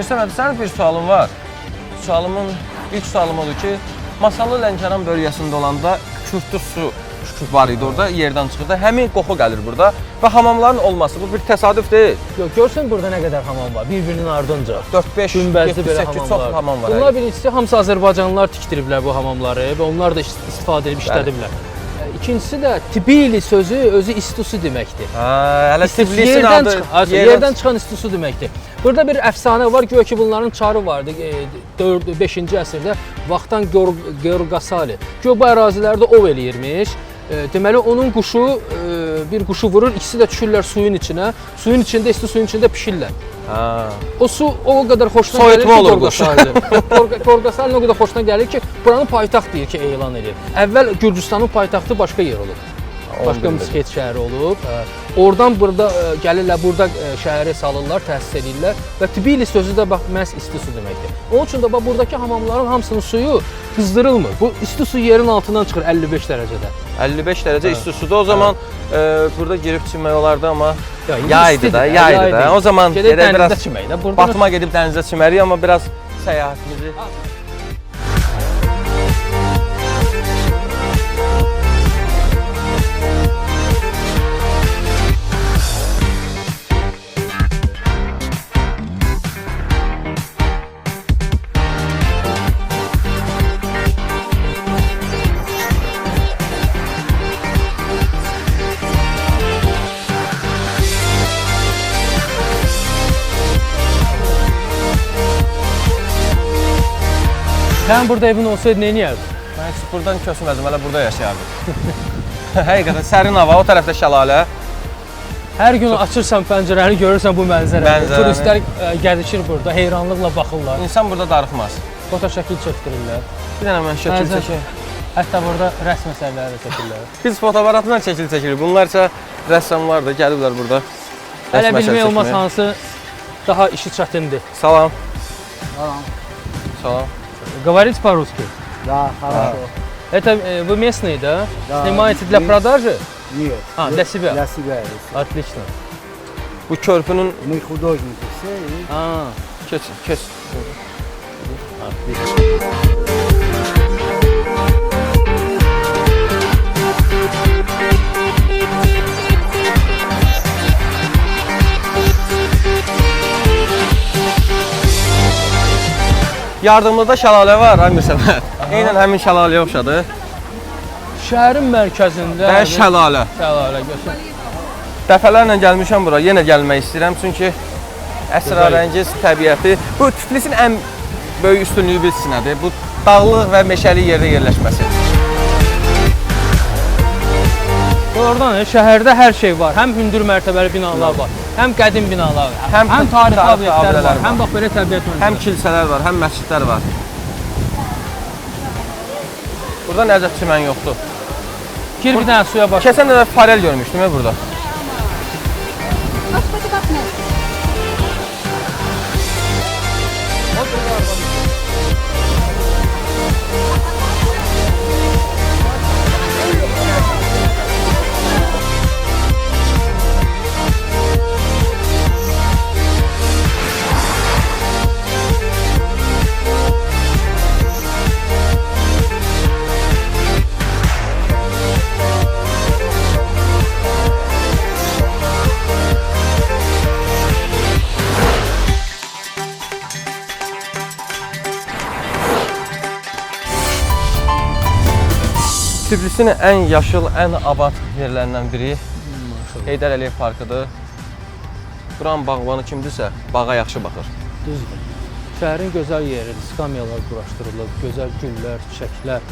Məsələn, sənin bir sualın var. İlk sualım odur ki, Masallı Lənkəran bölgəsində olanda kürtü su var idi orada, yerdən çıxırdı. Həmin qoxu gəlir burada və hamamların olması bu bir təsadüf deyil. Yox, görsən burada nə qədər hamam var, bir-birinin ardınca. 4-5, Günbəzli belə 7-8 çox hamam var. Bunlar birincisi hamısı Azərbaycanlılar tikdiriblər bu hamamları və onlar da istifadə edib işlədiblər. İkincisi də Tbili sözü özü istusu deməkdir. Hələ Tbilisin adı yerdən çıxan istusu deməkdir. Burada bir əfsanə var, güya ki bunların çarı vardı 5-ci əsrdə Vaxtan Georgasali. Güya bu ərazilərdə ov eləyirmiş. Deməli onun quşu bir quşu vurur, ikisi də düşürlər suyun içinə. Suyun içində, isti suyun içində pişirlər. Ha. O su o qədər xoşuna Soyutma gəlir ki, olur quş. Qorqasalın o qədər xoşuna gəlir ki, buranın paytaxt deyir ki, elan edir. Əvvəl Gürcüstanın paytaxtı başqa yer olub. Başqa Misket şəhəri olub. Oradan burada gəlirlər, burada şəhəri salırlar, təsis edirlər və Tbilisi sözü də bax məhz isti su deməkdir. Onun üçün də bax buradakı hamamların hamısının suyu qızdırılmır. Bu isti su yerin altından çıxır 55 dərəcədə. 55 dərəcə isti suda. O zaman burada girib çimmək olardı, amma indi yaydı istidir, da, yaydı da. O zaman gedib gedək biraz dənizdə çimək də. Batıma gedib dənizə çimərik, amma biraz səyahətimizi Sən burada evin olsaydı nə edərdin? mən heç buradan köçməzdim, hələ burada yaşayardım. Həqiqətən sərin hava, o tərəfdə şəlalə. Hər gün açırsan pəncərəni, görürsən bu mənzərəni. Mənzərəni. Turistlər gəzişir burada, heyranlıqla baxırlar. İnsan burada darıxmaz. Foto şəkil çəkdirirlər. Bir dənə mən şəkil Bəzən- çəkeyim. Hətta burada rəsm əsərləri də çəkirlər. Biz fotoaparatla şəkil çəkirik. Bunlar isə rəssamlar da gəliblər burada. Hələ rəsm əsər bilmək olmaz çəkməyə. hansı daha işi çətindir. Salam. Salam. Говорить по-русски? Da, хорошо. Это вы местные, да? Да, Снимаете для мы- продажи? Нет. А, для себя? Для себя. если. Отлично. Bu körpünün Мы художники все. И А, keç, keç. Yardımlıda şəlalə var, Amir Səməd. Eynən həmin şəlaləyə oxşadı. şəhərin mərkəzində Və şəlalə. şəlalə görsün. Dəfələrlə gəlmişəm bura, yenə gəlmək istəyirəm çünki əsrarəngiz təbiəti. Bu Tiflisin ən böyük üstünlüyü bilirsin nədir? Bu dağlıq və meşəli yerdə yerləşməsi. Oradan şəhərdə hər şey var. Həm hündür mərtəbəli binalar var, həm qədim binalar var, Həm həm tarixi tarixi obyektlər abidələr var, var. həm bax belə təbiət Həm mənzərəsi. kilsələr var, həm məscidlər var. Burada nəzət çimən yoxdur. Gir bir dənə suya baş. Keçən dəfə farel görmüşdüm burada. Tiflisin ən yaşıl, ən abad yerlərindən biri Heydər Əliyev parkıdır. Buranın bağbanı kimdirsə, bağa yaxşı baxır. Düzdür. Şəhərin gözəl yeridir, skamyalar quraşdırılıb, gözəl güllər, çiçəklər.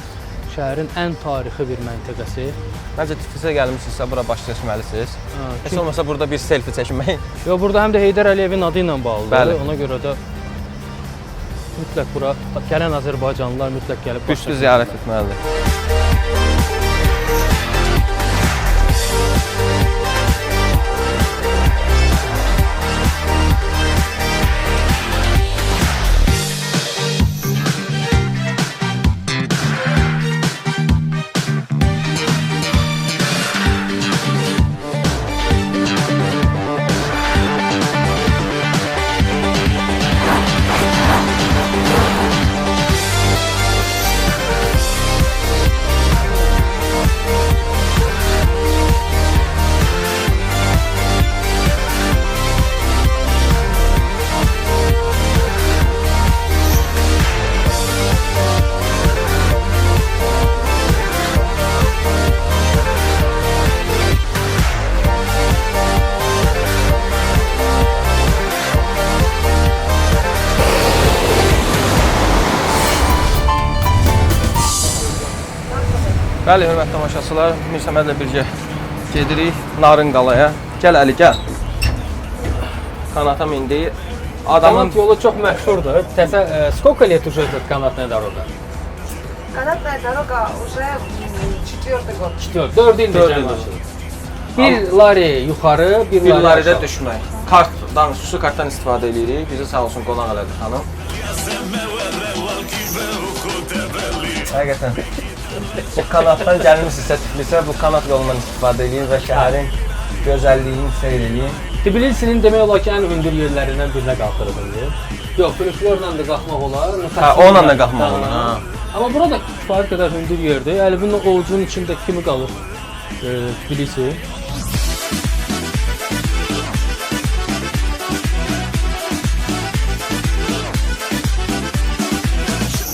Şəhərin ən tarixi bir məntəqəsi. Məncə Tiflisə gəlmişsinizsə, bura baş çəkməlisiniz. Heç Kim- olmasa burada bir selfie çəkmək. Yo, burada həm də Heydər Əliyevin adı ilə bağlıdır. Bəli. Ona görə də mütləq bura gələn Azərbaycanlılar mütləq gəlib baş Büstü çəkməlidirlər. ziyarət etməlidir. Bəli, hörmətli tamaşaçılar, Mir Səmədlə birgə Gedirik Narınqalaya. Gəl Əli, gəl. Kanata mindik. Adamın Kanat yolu çox məşhurdur. Сколько лет уже этот канатная дорога? Канатная дорога уже 4-й год. 4 ildir Dörd cəmi ildir. açılır. Bir lari yuxarı, bir bir lari laridə aşağı. düşmək. Kartdan, xüsusi kartdan istifadə edirik. Bizi sağ olsun qonaq elədi xanım. Həqiqətən. Bu kanatdan gəlmişsinizsə Tiflisə, bu kanat yolundan istifadə edin və şəhərin gözəlliyini seyr edin. Tbilisinin demək olar ki, ən hündür yerlərindən birinə qalxırıq indi. Yox, flüslərlə də qalxmaq olar. Hə, onunla da qalxmaq olar, ha. Amma burada kifayət qədər hündür yerdir. Əlbinin ovucunun içində kimi qalır Tbilisi.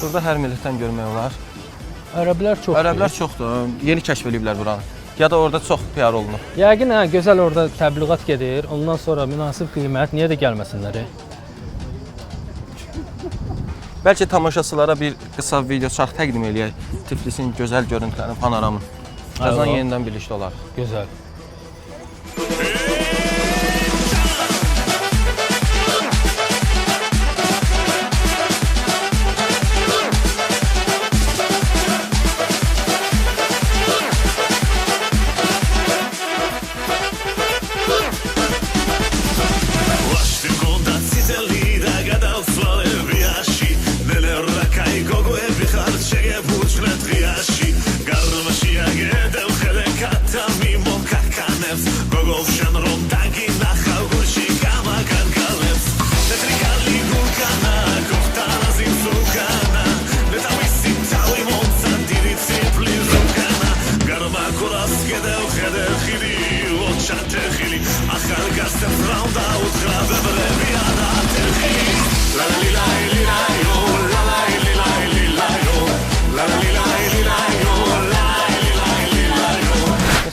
Burada hər millətdən görmək olar. Ərəblər çoxdur. Ərəblər çoxdur. Yeni kəşf ediblər buranı. Ya da orada çox PR olunur. Yəqin hə, gözəl orada təbliğat gedir. Ondan sonra münasib qiymət, niyə də gəlməsinlər? Bəlkə tamaşaçılara bir qısa video çarx təqdim eləyək. Tiflisin gözəl görüntülərini, panoramını. Birazdan yenidən birlikdə olar. Gözəl.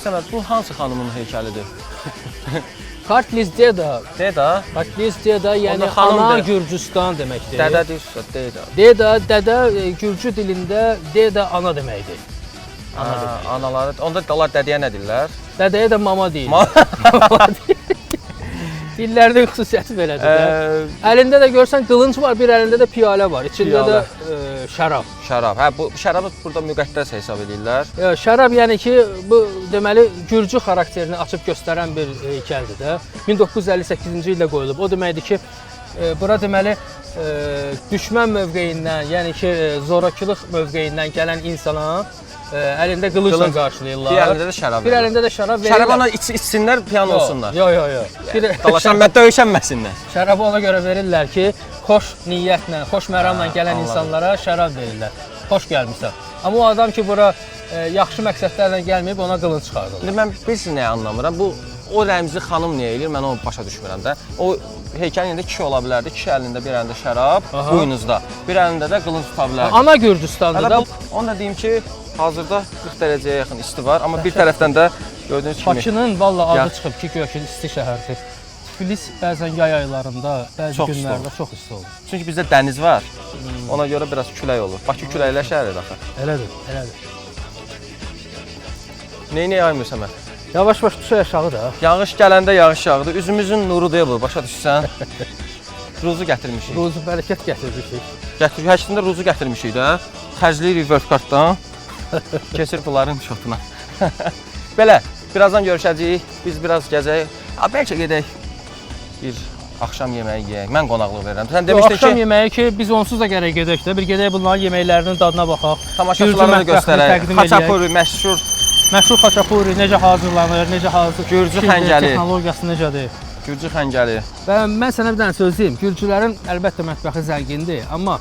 Məsələn, bu hansı xanımın heykəlidir? Kartliz Deda. Deda? Kartliz Deda, yəni Onda xanımdır. ana Gürcüstan deməkdir. Dədə deyirsə, Deda. Deda, dədə Gürcü dilində Deda ana deməkdir. Ana demək. Anaları, onda onlar dədəyə nə deyirlər? Dədəyə də mama deyirlər. Mama deyirlər. Dillərdə xüsusiyyəti belədir də. Əlində də görsən qılınc var, bir əlində də piyalə var. İçində Piyalə. də şərab. Şərab. Hə, bu şərabı burada müqəddəs hesab edirlər. Şərab yəni ki, bu deməli Gürcü xarakterini açıb göstərən bir heykəldir də. 1958-ci ildə qoyulub. O deməkdir ki, bura deməli düşmən mövqeyindən, yəni ki, zorakılıq mövqeyindən gələn insana əlində qılıncla qarşılayırlar. Bir əlində də şərab. Bir əlində də şərab verirlər. Şərab ona içsinlər, piyan olsunlar. Yox. Döyüşənməsinlər. Şərabı ona görə verirlər ki, xoş niyyətlə, xoş məramla gələn insanlara şərab verirlər. Xoş gəlmisən. Amma o adam ki, bura yaxşı məqsədlərlə gəlməyib, ona qılınc çıxardırlar. İndi mən bilirsiniz nəyə anlamıram? Bu o rəmzi xanım niyə eləyir? Mən onu başa düşmürəm də. O heykəlin əlində kişi ola bilərdi. Kişi əlində bir əlində şərab, buynuzda. Bir əlində də qılınc tuta bilərdi. Ana Gürcüstandır da. Onu da deyim ki, hazırda 40 dərəcəyə yaxın isti var, amma bir tərəfdən də gördüyünüz kimi Bakının valla adı çıxıb ki, güya ki isti şəhərdir. Tbilis bəzən yay aylarında, bəzi günlərdə çox isti olur. Çünki bizdə dəniz var. Ona görə biraz külək olur. Bakı küləklə şəhəridir axı. Elədir. Neyi aymırsan mən? Yavaş-yavaş düşə aşağı da. Yağış gələndə yağış yağdı. Üzümüzün nurudur bu, başa düşsən. Ruzu gətirmişik. Ruzu bərəkət gətirmişik. Həqiqətən ruzu gətirmişik də. Xərcləyirik reverse kartdan. Keçir bunların şotuna. Belə, birazdan görüşəcəyik. Biz biraz gəzək. Bəlkə gedək bir axşam yeməyi yeyək. Mən qonaqlıq verirəm. Sən demişdin ki, axşam yeməyi ki, biz onsuz da gərək gedək də. Bir gedək bunların yeməklərinin dadına baxaq. tamaşaçılara da göstərək. Xaçapuri məşhur. Məşhur xaçapuri necə hazırlanır, necə hazır. Gürcü xəncəli. Texnologiyası necədir? Gürcü xəncəli. Və mən sənə bir dənə söz deyim. Gürcülərin əlbəttə mətbəxi zəngindir, amma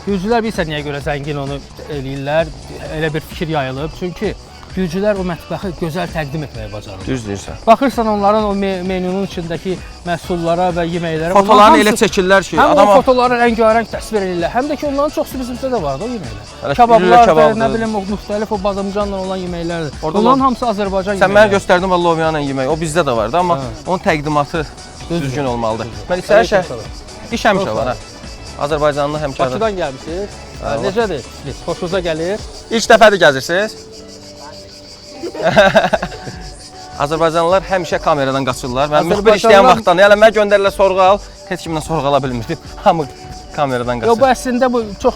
Gürcülər bilirsən niyə görə zəngin onu eləyirlər? Elə bir fikir yayılıb. Çünki Gürcülər o mətbəxi gözəl təqdim etməyi bacarırlar. Düz deyirsən. Baxırsan onların o menyunun içindəki məhsullara və yeməklərə. Fotolarını elə çəkirlər ki, həm o fotoları rəngarəng təsvir edirlər, həm də ki onların çoxsu bizimizdə də var da o yeməklər. Kabablar, nə bilim o müxtəlif o badamcanla olan yeməklərdir. Onların hamısı Azərbaycan yeməkləri. Sən mənə göstərdin o lobyanla yemək. O bizdə də var da, amma onun təqdimatı düzgün olmalıdır. Mən iş həmişə var ha. Azərbaycanlı həmkarım. Bakıdan gəlmisiniz? Necədir? Xoşunuza gəlir? İlk dəfədir gəzirsiniz? Azərbaycanlılar həmişə kameradan qaçırlar. Mən müxbir Azərbaycanlılar- işləyən vaxtdan, yəni mən göndərirlər sorğu al, heç kimdən sorğu ala bilmirdim. Hamı kameradan qaçır. Yox, bu əslində bu çox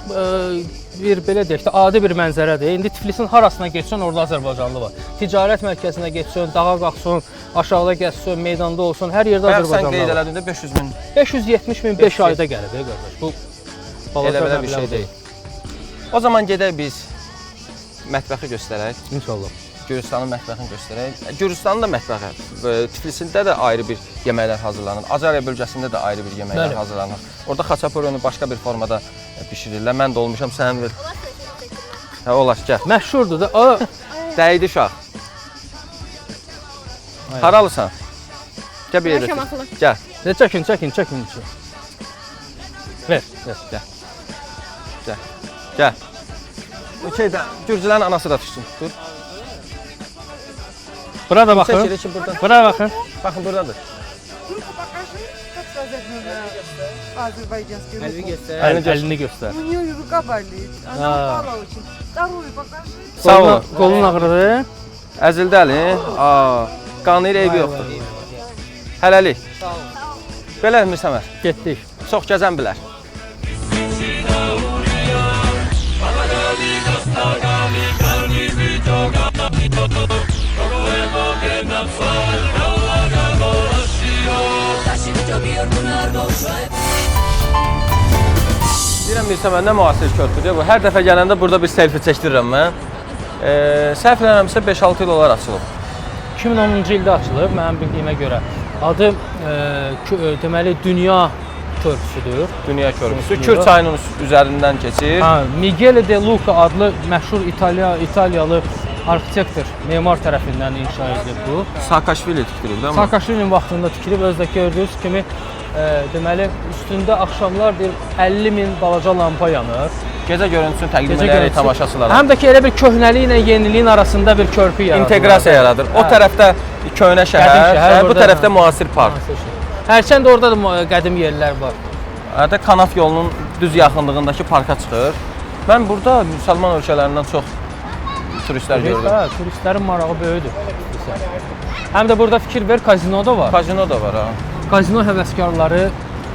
bir belə deyək də adi bir mənzərədir. İndi Tiflisin harasına getsən orada Azərbaycanlı var. Ticarət mərkəzinə getsən, dağa qalxsan, aşağıda gəzsən, meydanda olsan, hər yerdə Bayaq sən Azərbaycanlı qeyd var. elədin də 500 min 570 min 5 ayda gəlib, qardaş. Bu elə belə bir şey deyil. O zaman gedək biz mətbəxi göstərək. İnşallah. Gürcüstanın mətbəxini göstərək. Gürcüstanın da mətbəxi, Tiflisində də ayrı bir yeməklər hazırlanır. Azariya bölgəsində də ayrı bir yeməklər hazırlanır. Orada xaçaporunu başqa bir formada bişirirlər. Mən də olmuşam, sən ver. Hə, olar, gəl. Məşhurdur da. Dəydi uşaq. Haralısan? Gəl bir yerdə. Gəl. Çəkin. Ver. Gəl. Gəl. Bu şeydə Gürcülərin anası da düşsün. Dur. Bura da baxın. Çəkil buradan. Bura baxın. Baxın buradadır. Əlini göstər. У нее рука болит. Она упала очень. Вторую покажи. Sağ ol. Qolun ağrıdı. Əzildi əlin. Qanıyır, eybi yoxdur. Hələlik. Belə Mirsəmər. Getdik. Çox gəzən bilər. Deyirəm Mirsəmər, nə müasir körpüdür bu. Hər dəfə gələndə burada bir selfie çəkdirirəm mən. Səhv eləmirəmsə 5-6 il olar açılıb. 2010-cu ildə açılıb mənim bildiyimə görə. Adı deməli Dünya körpüsüdür. Dünya körpüsü. Kür çayının üzərindən keçir. Michele de Luca adlı məşhur İtaliyalı arxitektor, memar tərəfindən inşa edilib bu. Saakashvili tikdirib də. Saakashvilinin vaxtında tikilib, özdə gördüyünüz kimi deməli üstündə axşamlar bir 50 min balaca lampa yanır. Gecə görüntüsünü təqdim edirik tamaşaçılara. Həm də ki elə bir köhnəlik ilə yeniliyin arasında bir körpü yaradır. İnteqrasiya yaradır. O tərəfdə köhnə şəhər, bu tərəfdə müasir park. Hərçənd orada da qədim yerlər var. Hətta Kanat yolunun düz yaxınlığındakı parka çıxır. Mən burada müsəlman ölkələrindən çox turistlər gördüm. Turistlərin marağı böyüdür. Həm də burada fikir ver, kazino da var. Kazino da var ha. Kazino həvəskarları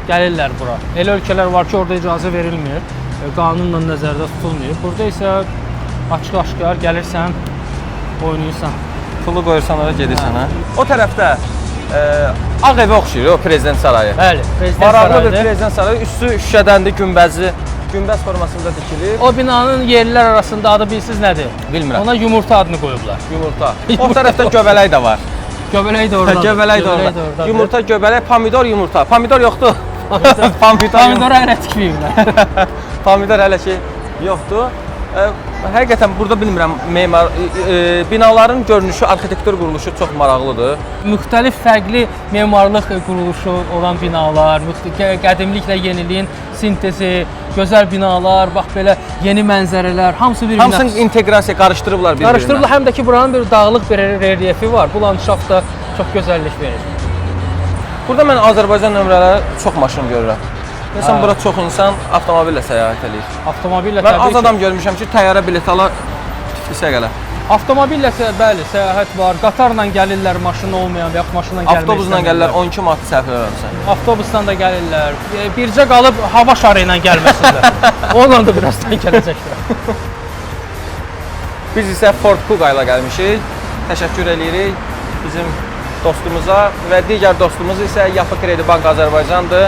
gəlirlər bura. Elə ölkələr var ki, orada icazə verilmir, qanunla nəzərdə tutulmur. Burada isə açıq-aşkar gəlirsən, oynayırsan. Pulu qoyursan ora gedirsən ha. O tərəfdə Ağ evə oxşuyur o prezident sarayı. Bəli, prezident maraqlı sarayıdır. bir prezident sarayı. Üstü şüşədəndir, günbəzli. Günbəz formasında dikilir. O binanın yerlilər arasında adı bilirsiniz nədir? Bilmirəm. Ona yumurta adını qoyublar. Yumurta. O tərəfdə göbələk də var. Göbələk də orada. Göbələk də orada. Yumurta, göbələk, pomidor, yumurta. Pomidor yoxdur. Pomidor hələ tikməyiblər. Pomidor hələ ki yoxdur. Həqiqətən burada bilmirəm, binaların görünüşü, arxitektur quruluşu çox maraqlıdır. Müxtəlif fərqli memarlıq quruluşu olan binalar, qədimliklə yeniliyin sintezi, gözəl binalar, bax belə yeni mənzərələr, hamısı bir Hamısını inteqrasiya qarışdırıblar bir-birinə. Qarışdırıblar, həm də ki buranın bir dağlıq bir relyefi var. Bu landşaftda çox gözəllik verir. Burada mən Azərbaycan nömrələri çox maşın görürəm. Məsələn, bura çox insan avtomobillə səyahət edir. Avtomobillə mən az adam görmüşəm ki, təyyarə bilet ala Tiflisə gələ. Avtomobillə bəli, səyahət var. Qatarla gəlirlər, maşını olmayan və yaxud maşınla gəlmək. Avtobusla gəlirlər, 12 manat səhv eləmirəmsə. Avtobusla da gəlirlər. Bircə qalıb hava şarı ilə gəlməsində. Onunla da birazdan gələcəklər. Biz isə Ford Kuga ilə gəlmişik. Təşəkkür edirik bizim dostumuza və digər dostumuz isə Yapı Kredi Bank Azərbaycandır.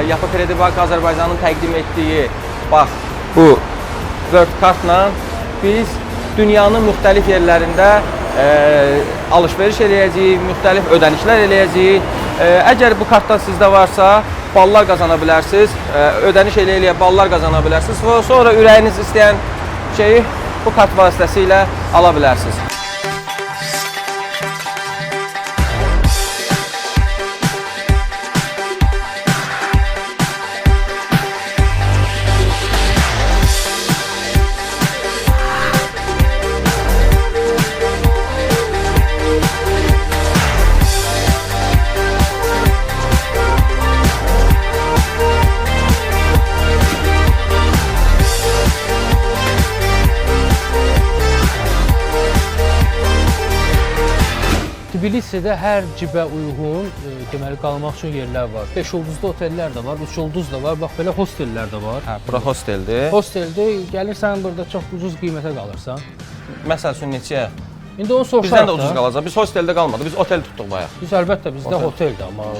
Yapı Kredi Bank Azərbaycanın təqdim etdiyi bax bu World Cardla biz dünyanın müxtəlif yerlərində alış-veriş eləyəcəyik, müxtəlif ödənişlər eləyəcəyik. Əgər bu kartlar sizdə varsa, ballar qazana bilərsiniz, ödəniş eləyə ballar qazana bilərsiniz və sonra ürəyiniz istəyən şeyi bu kart vasitəsilə ala bilərsiniz. Tbilisidə hər cibə uyğun, deməli qalmaq üçün yerlər var. 5 ulduzlu otellər də var, 3 ulduz da var, bax belə hostellər də var. Hə, bura hosteldir. Hosteldir, gəlirsən burada çox ucuz qiymətə qalırsan. Məsəl üçün neçəyə? İndi onu soruşarıq. Bizdən də ucuz qalacaq. Biz hosteldə qalmadıq, biz otel tutduq bayaq. Biz əlbəttə bizdə oteldir, amma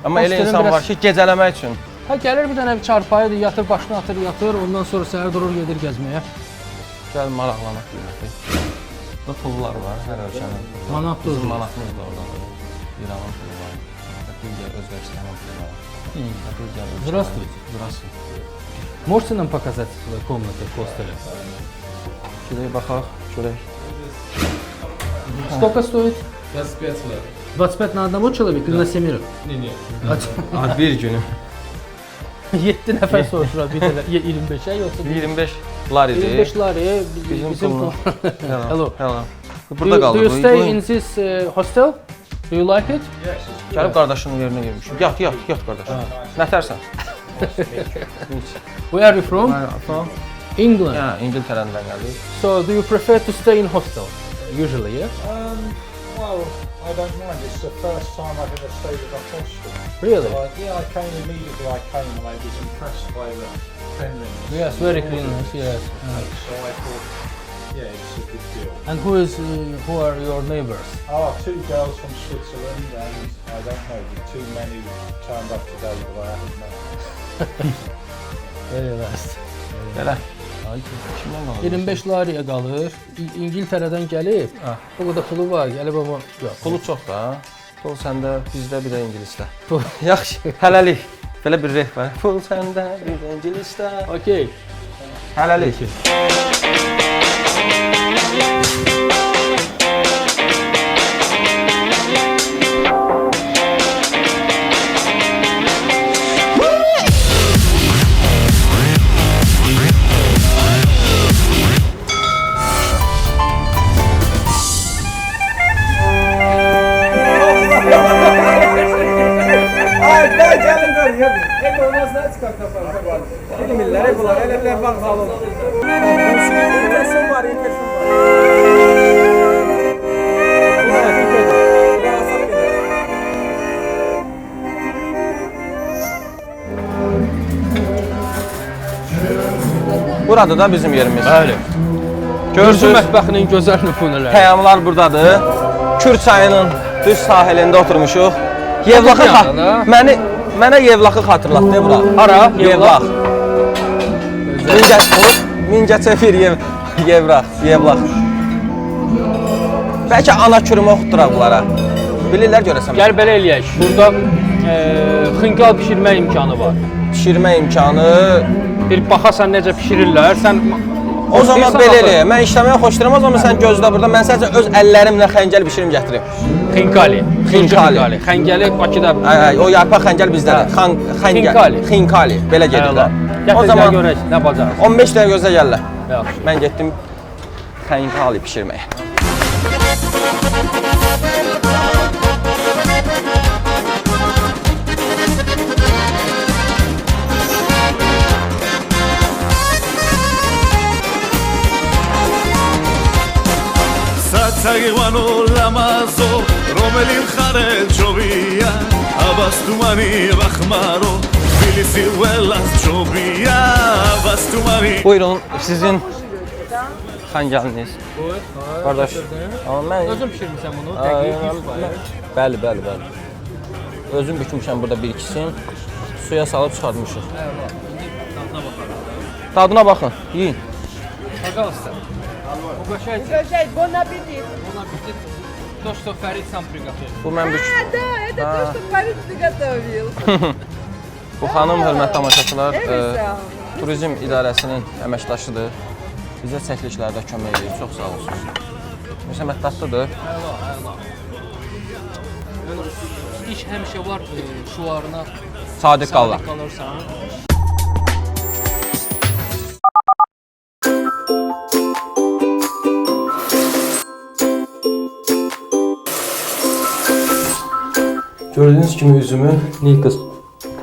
Amma elə hostelin insan biraz- var ki, gecələmək üçün. hə gəlir bir dənə bir çarpayıdır, yatır, başını atır, yatır, ondan sonra səhər durur, gedir gəzməyə. Gəl maraqlanaq qiyməti. Bu pullar var, hər ölkənin. Manat da Bizim manatımız da oradadır. İranın pulu var. Digər Özbəkistanın pulu var. Здравствуйте. Здравствуйте. Можете нам показать комнаты в хостеле? Görək baxaq, görək. Сколько стоит? 25 на одного человека или на семерых? Bir günü 7 nəfər soruşuram bir dənə 25-ə yoxsa 25 lar idi. 25 lariyə Bizim bizim pulumuz. Hello. Hello. Do Burada you qaldı. stay in this hostel? Do you like it? Gəlib qardaşının yerinə girmişim. Yat, yat, yat qardaş. Nətərsən? Where are you from? England. Hə, İngiltərədən gəldik. So do you prefer to stay in hostel? Usually, yeah? Well, I don't mind. It's the first time I've ever stayed at a hostel. Really? Yeah, I came immediately. I came and I was impressed by the cleanliness. Yes, very clean. Yes. So I thought, yeah, it's a good deal. And who are your neighbors? Oh, 2 girls from Switzerland, and I don't know, the 2 men who turned up today that I haven't met. Very nice. Belə. Kimdən qaldı? 25 lariyə qalır. İngiltərədən gəlib. O qədər pulu var, gəlib amma yox. Pulu çox da. Pul səndə, bizdə bir də ingilisdə. Yaxşı, hələlik. Belə bir reh var. Pul səndə, bir də ingilisdə. Okay. Hələlik. Burada da bizim yerimiz. Bəli. Gürcü Görürsünüz, mətbəxinin gözəl nümunələri. pəyamlar buradadır. Kür çayının düz sahilində oturmuşuq. Yevlaxı mənə Yevlaxı xatırlatdı bura. Hara? Yevlax. Mingəçevir Yevlax. Bəlkə ana kürümü oxutduraq bunlara. Bilirlər görəsən. Gəl belə eləyək. Burada xınqal bişirmə imkanı var. Pişirmə imkanı. Bir baxasan necə bişirirlər. Sən O zaman belə eləyək. Mən işləməyə xoşlayıram, amma sən gözlə burada. Mən sadəcə öz əllərimlə xəncəl bişirim gətirim. Xinkali. Xinkali. Xəngəli Bakıda. O yarpaq xəncəl bizdədir. Xinkali. Xinkali. Belə gedirlər. O Gətir zaman görək nə bacarırsan. 15 dəqiqə gözlə gəlirlər. Yaxşı. Mən getdim xinkali bişirməyə. საცაგივანო ლამაზო რომელი მხარელ ჯობია აბასტუმანი ვახმარო თბილისი ველას ჯობია აბასტუმანი. Buyurun, sizin xəncəliniz. Qardaş, amma mən Özün bişirmisən bunu, dəqiq 100%. Bəli. Özüm bükmüşəm burada bir ikisini. Suya salıb çıxartmışıq. Dadına baxın, yiyin. Пожалуйста. Угощайте. Бон аппетит. То, что Фарид сам приготовил. Bu mən bük. Да, это то, что Фарид приготовил. Bu xanım hörmətli tamaşaçılar, Evisa. turizm idarəsinin əməkdaşıdır. Bizə çəkilişlərdə kömək edir. Çox sağ olsun. Müsəmmətdadlıdır. İş həmişə var şuarına Sadiq qallar. qalırsan. Gördüyünüz kimi üzümü Nikos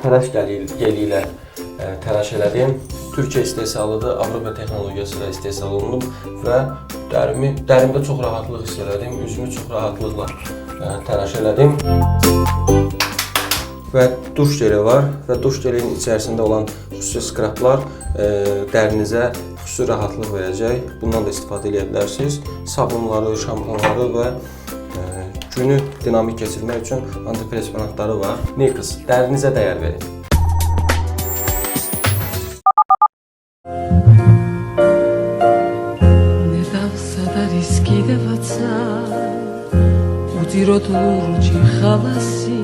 təraş gəli ilə təraş elədim. Türkiyə istehsalıdır, Avropa texnologiyası ilə istehsal olunub və dərimdə çox rahatlıq hiss elədim. Üzümü çox rahatlıqla təlaş elədim. Və duş jeli var və duş jelinin içərisində olan xüsusi skraplar dərinizə xüsusi rahatlıq verəcək. Bundan da istifadə edə bilərsiniz. Sabunları, şampunları və günü dinamik keçirmək üçün antiperspirantları var. Nikos, dərinizə dəyər verin. უძიროთ ლურჯი ხალასი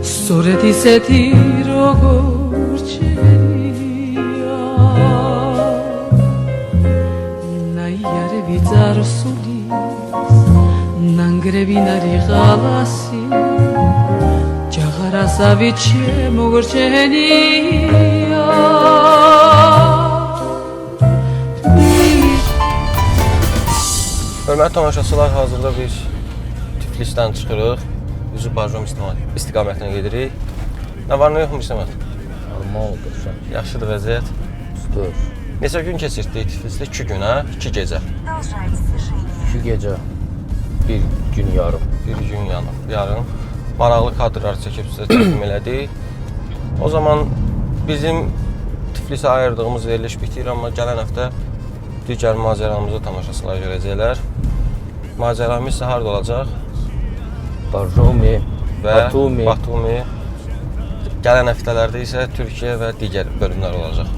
სწორედ ისეთი როგორ ჩერია ნაიარევი წარსულის ნანგრევინარი ხალასი ჯაღარასავი ჩემოგრჩენია Hörmətli tamaşaçılar, hazırda biz Tiflisdən çıxırıq, üzü Barjom istiqamətinə gedirik. Nə var, nə yoxmu İsəmət? Normaldır. Yaxşıdır vəziyyət. Dur. Neçə gün keçirdik Tiflisdə? 2 gün, hə? 2 gecə. 2 gecə, 1 gün yarım. 1 gün yarım. Maraqlı kadrlar çəkib sizə təqdim elədik. O zaman bizim Tiflisə ayırdığımız veriliş bitir, amma gələn həftə digər macəramızı tamaşaçılar görəcəklər. Macəramız isə harada olacaq? Barjomi, Batumi. Gələn həftələrdə isə Türkiyə və digər bölümlər olacaq.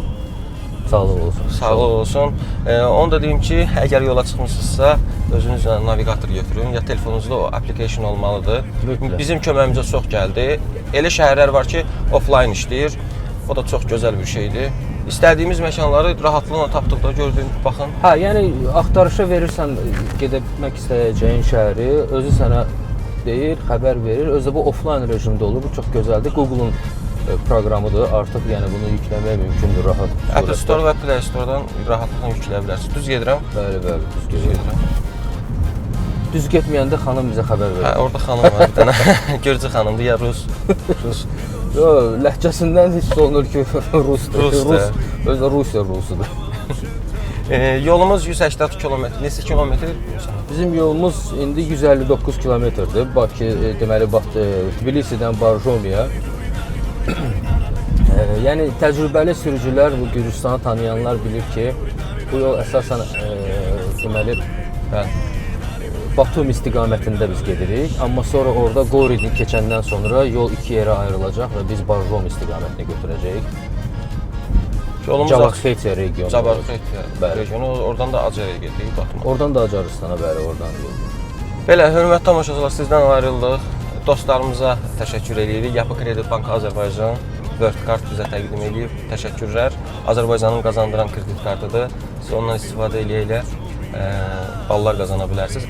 Sağlıq olsun. Sağlıq olsun. Onu da deyim ki, əgər yola çıxmışsınızsa, özünüzlə navigator götürün, ya telefonunuzda o application olmalıdır. Bizim köməyimizə çox gəldi. Elə şəhərlər var ki, offline işləyir. O da çox gözəl bir şeydir. İstədiyimiz məkanları rahatlıqla tapdıqda gördüyün, baxın. Hə, yəni axtarışa verirsən gedmək istəyəcəyin şəhəri, özü sənə deyir, xəbər verir. Özü bu offline rejimdə olur. Bu çox gözəldir. Google-un proqramıdır. Artıq yəni bunu yükləmək mümkündür rahat. Apple Store və Play Store-dan rahatlıqla yükləyə bilərsiniz. Düz gedirəm? Bəli, düz gedirəm. Düz getməyəndə xanım bizə xəbər verir. Hə, orada xanım var bir dənə. Gürcü xanımdır, ya Rus. Yox, ləhcəsindən hiss olunur ki, Rusdur. Özü Rusiya Rusudur. Yolumuz 180 kilometr. Neçə kilometr? Bizim yolumuz indi 159 kilometrdir. Bakı, deməli, Tbilisidən Barjomiya. Yəni, təcrübəli sürücülər, bu Gürcüstanı tanıyanlar bilir ki, bu yol əsasən, deməli, Batum istiqamətində biz gedirik. Amma sonra orada Goridni keçəndən sonra yol 2 yerə ayrılacaq və biz Barjom istiqamətinə götürəcəyik. Cavakxetiya regionu. Cavakxetiya regionu. Oradan da Acaraya gedirik, Batuma. Oradan da Acaristana, bəli, oradan yol. Belə, hörmətli tamaşaçılar, sizdən ayrıldıq. Dostlarımıza təşəkkür edirik. Yapı Kredi Bank Azərbaycan World Card bizə təqdim edib. Təşəkkürlər. Azərbaycanın qazandıran kredit kartıdır. Siz ondan istifadə eləyə ballar qazana bilərsiniz.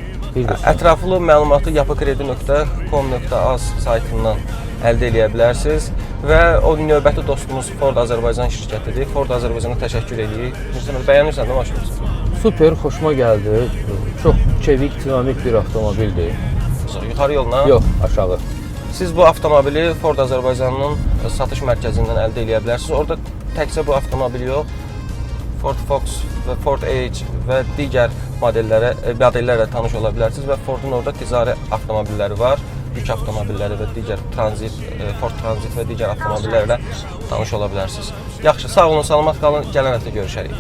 Ətraflı məlumatı yapıkredi.com.az saytından əldə edə bilərsiniz və o növbəti dostumuz Ford Azərbaycan şirkətidir. Ford Azərbaycana təşəkkür edirik. Bəyənirsən də maşınımızı? Super, xoşuma gəldi. Çox çevik, dinamik bir avtomobildir. Yuxarı yolla? Yox, aşağı. Siz bu avtomobili Ford Azərbaycanın satış mərkəzindən əldə edə bilərsiniz. Orada təkcə bu avtomobil yox, Ford Focus və Ford Edge və digər modellərlə tanış ola bilərsiniz və Fordun orada ticari avtomobilləri var, yük avtomobilləri və digər Ford Transit və digər avtomobillərlə tanış ola bilərsiniz. Yaxşı, sağ olun, salamat qalın, gələn həftə görüşərik.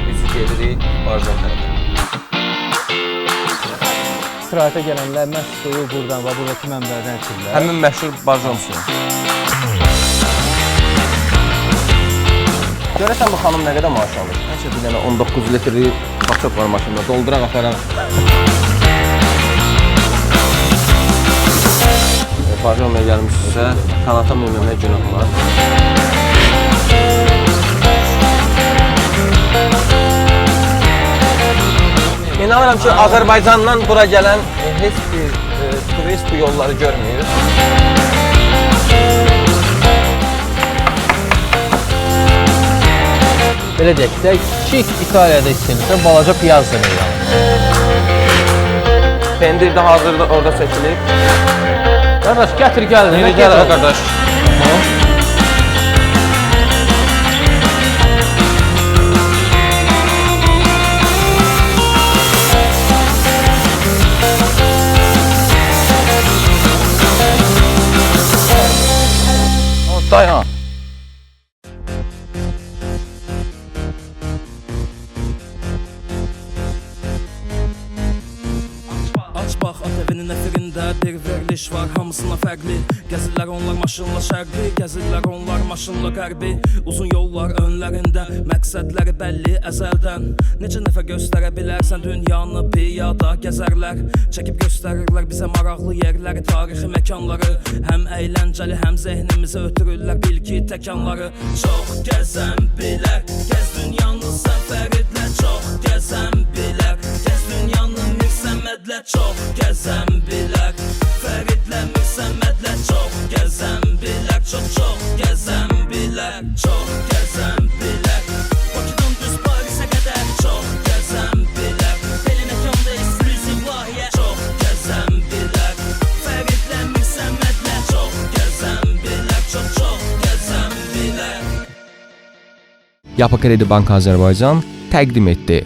Biz gedirik Barjom tərəfə. İstirahətə gələnlər məhz suyu buradan və buradakı mənbədən içirlər. Həmin məşhur Barjom suyu. Görəsən bu xanım nə qədər maaş alır? Həmişə bir dənə 19 litrlik paçok var maşında, dolduraq aparaq. Barjomya gəlmişsinizsə, kanata minməyə günah var. İnanıram ki, Azərbaycandan bura gələn heç bir turist bu yolları görmür. Belə deyək də, kiçik İtaliyada istəyirsə, balaca piyaz demək yəni. Pendir də hazırda orada çəkilib. Qardaş, gətir gəlin. Gəl qardaş. gediş var hamısına fərqli. Gəzirlər onlar maşınla şərqi, gəzirlər onlar maşınla qərbi. Uzun yollar önlərində, məqsədləri bəlli əzəldən. Necə nəfə göstərə bilərsən dünyanı piyada gəzərlər. Çəkib göstərirlər bizə maraqlı yerləri, tarixi məkanları. Həm əyləncəli, həm zehnimizə ötürürlər bilgi təkanları. Çox gəzən bilər, gəz dünyanı səfər edlə. Çox gəzən bilər, gəz dünyanı Mirsəmədlə. Çox gəzən bilər, Fəridlə Mirsəmədlə. Çox gəzən bilər, çox gəzən bilər. Çox gəzən bilər, Bakıdan düz Parisə qədər. Çox gəzən bilər, belə məkanda ekskluziv layihə. Çox gəzən bilər, Fəridlə Mirsəmədlə. Çox gəzən bilər, çox gəzən bilər. Yapı Kredi Bankı Azərbaycan təqdim etdi.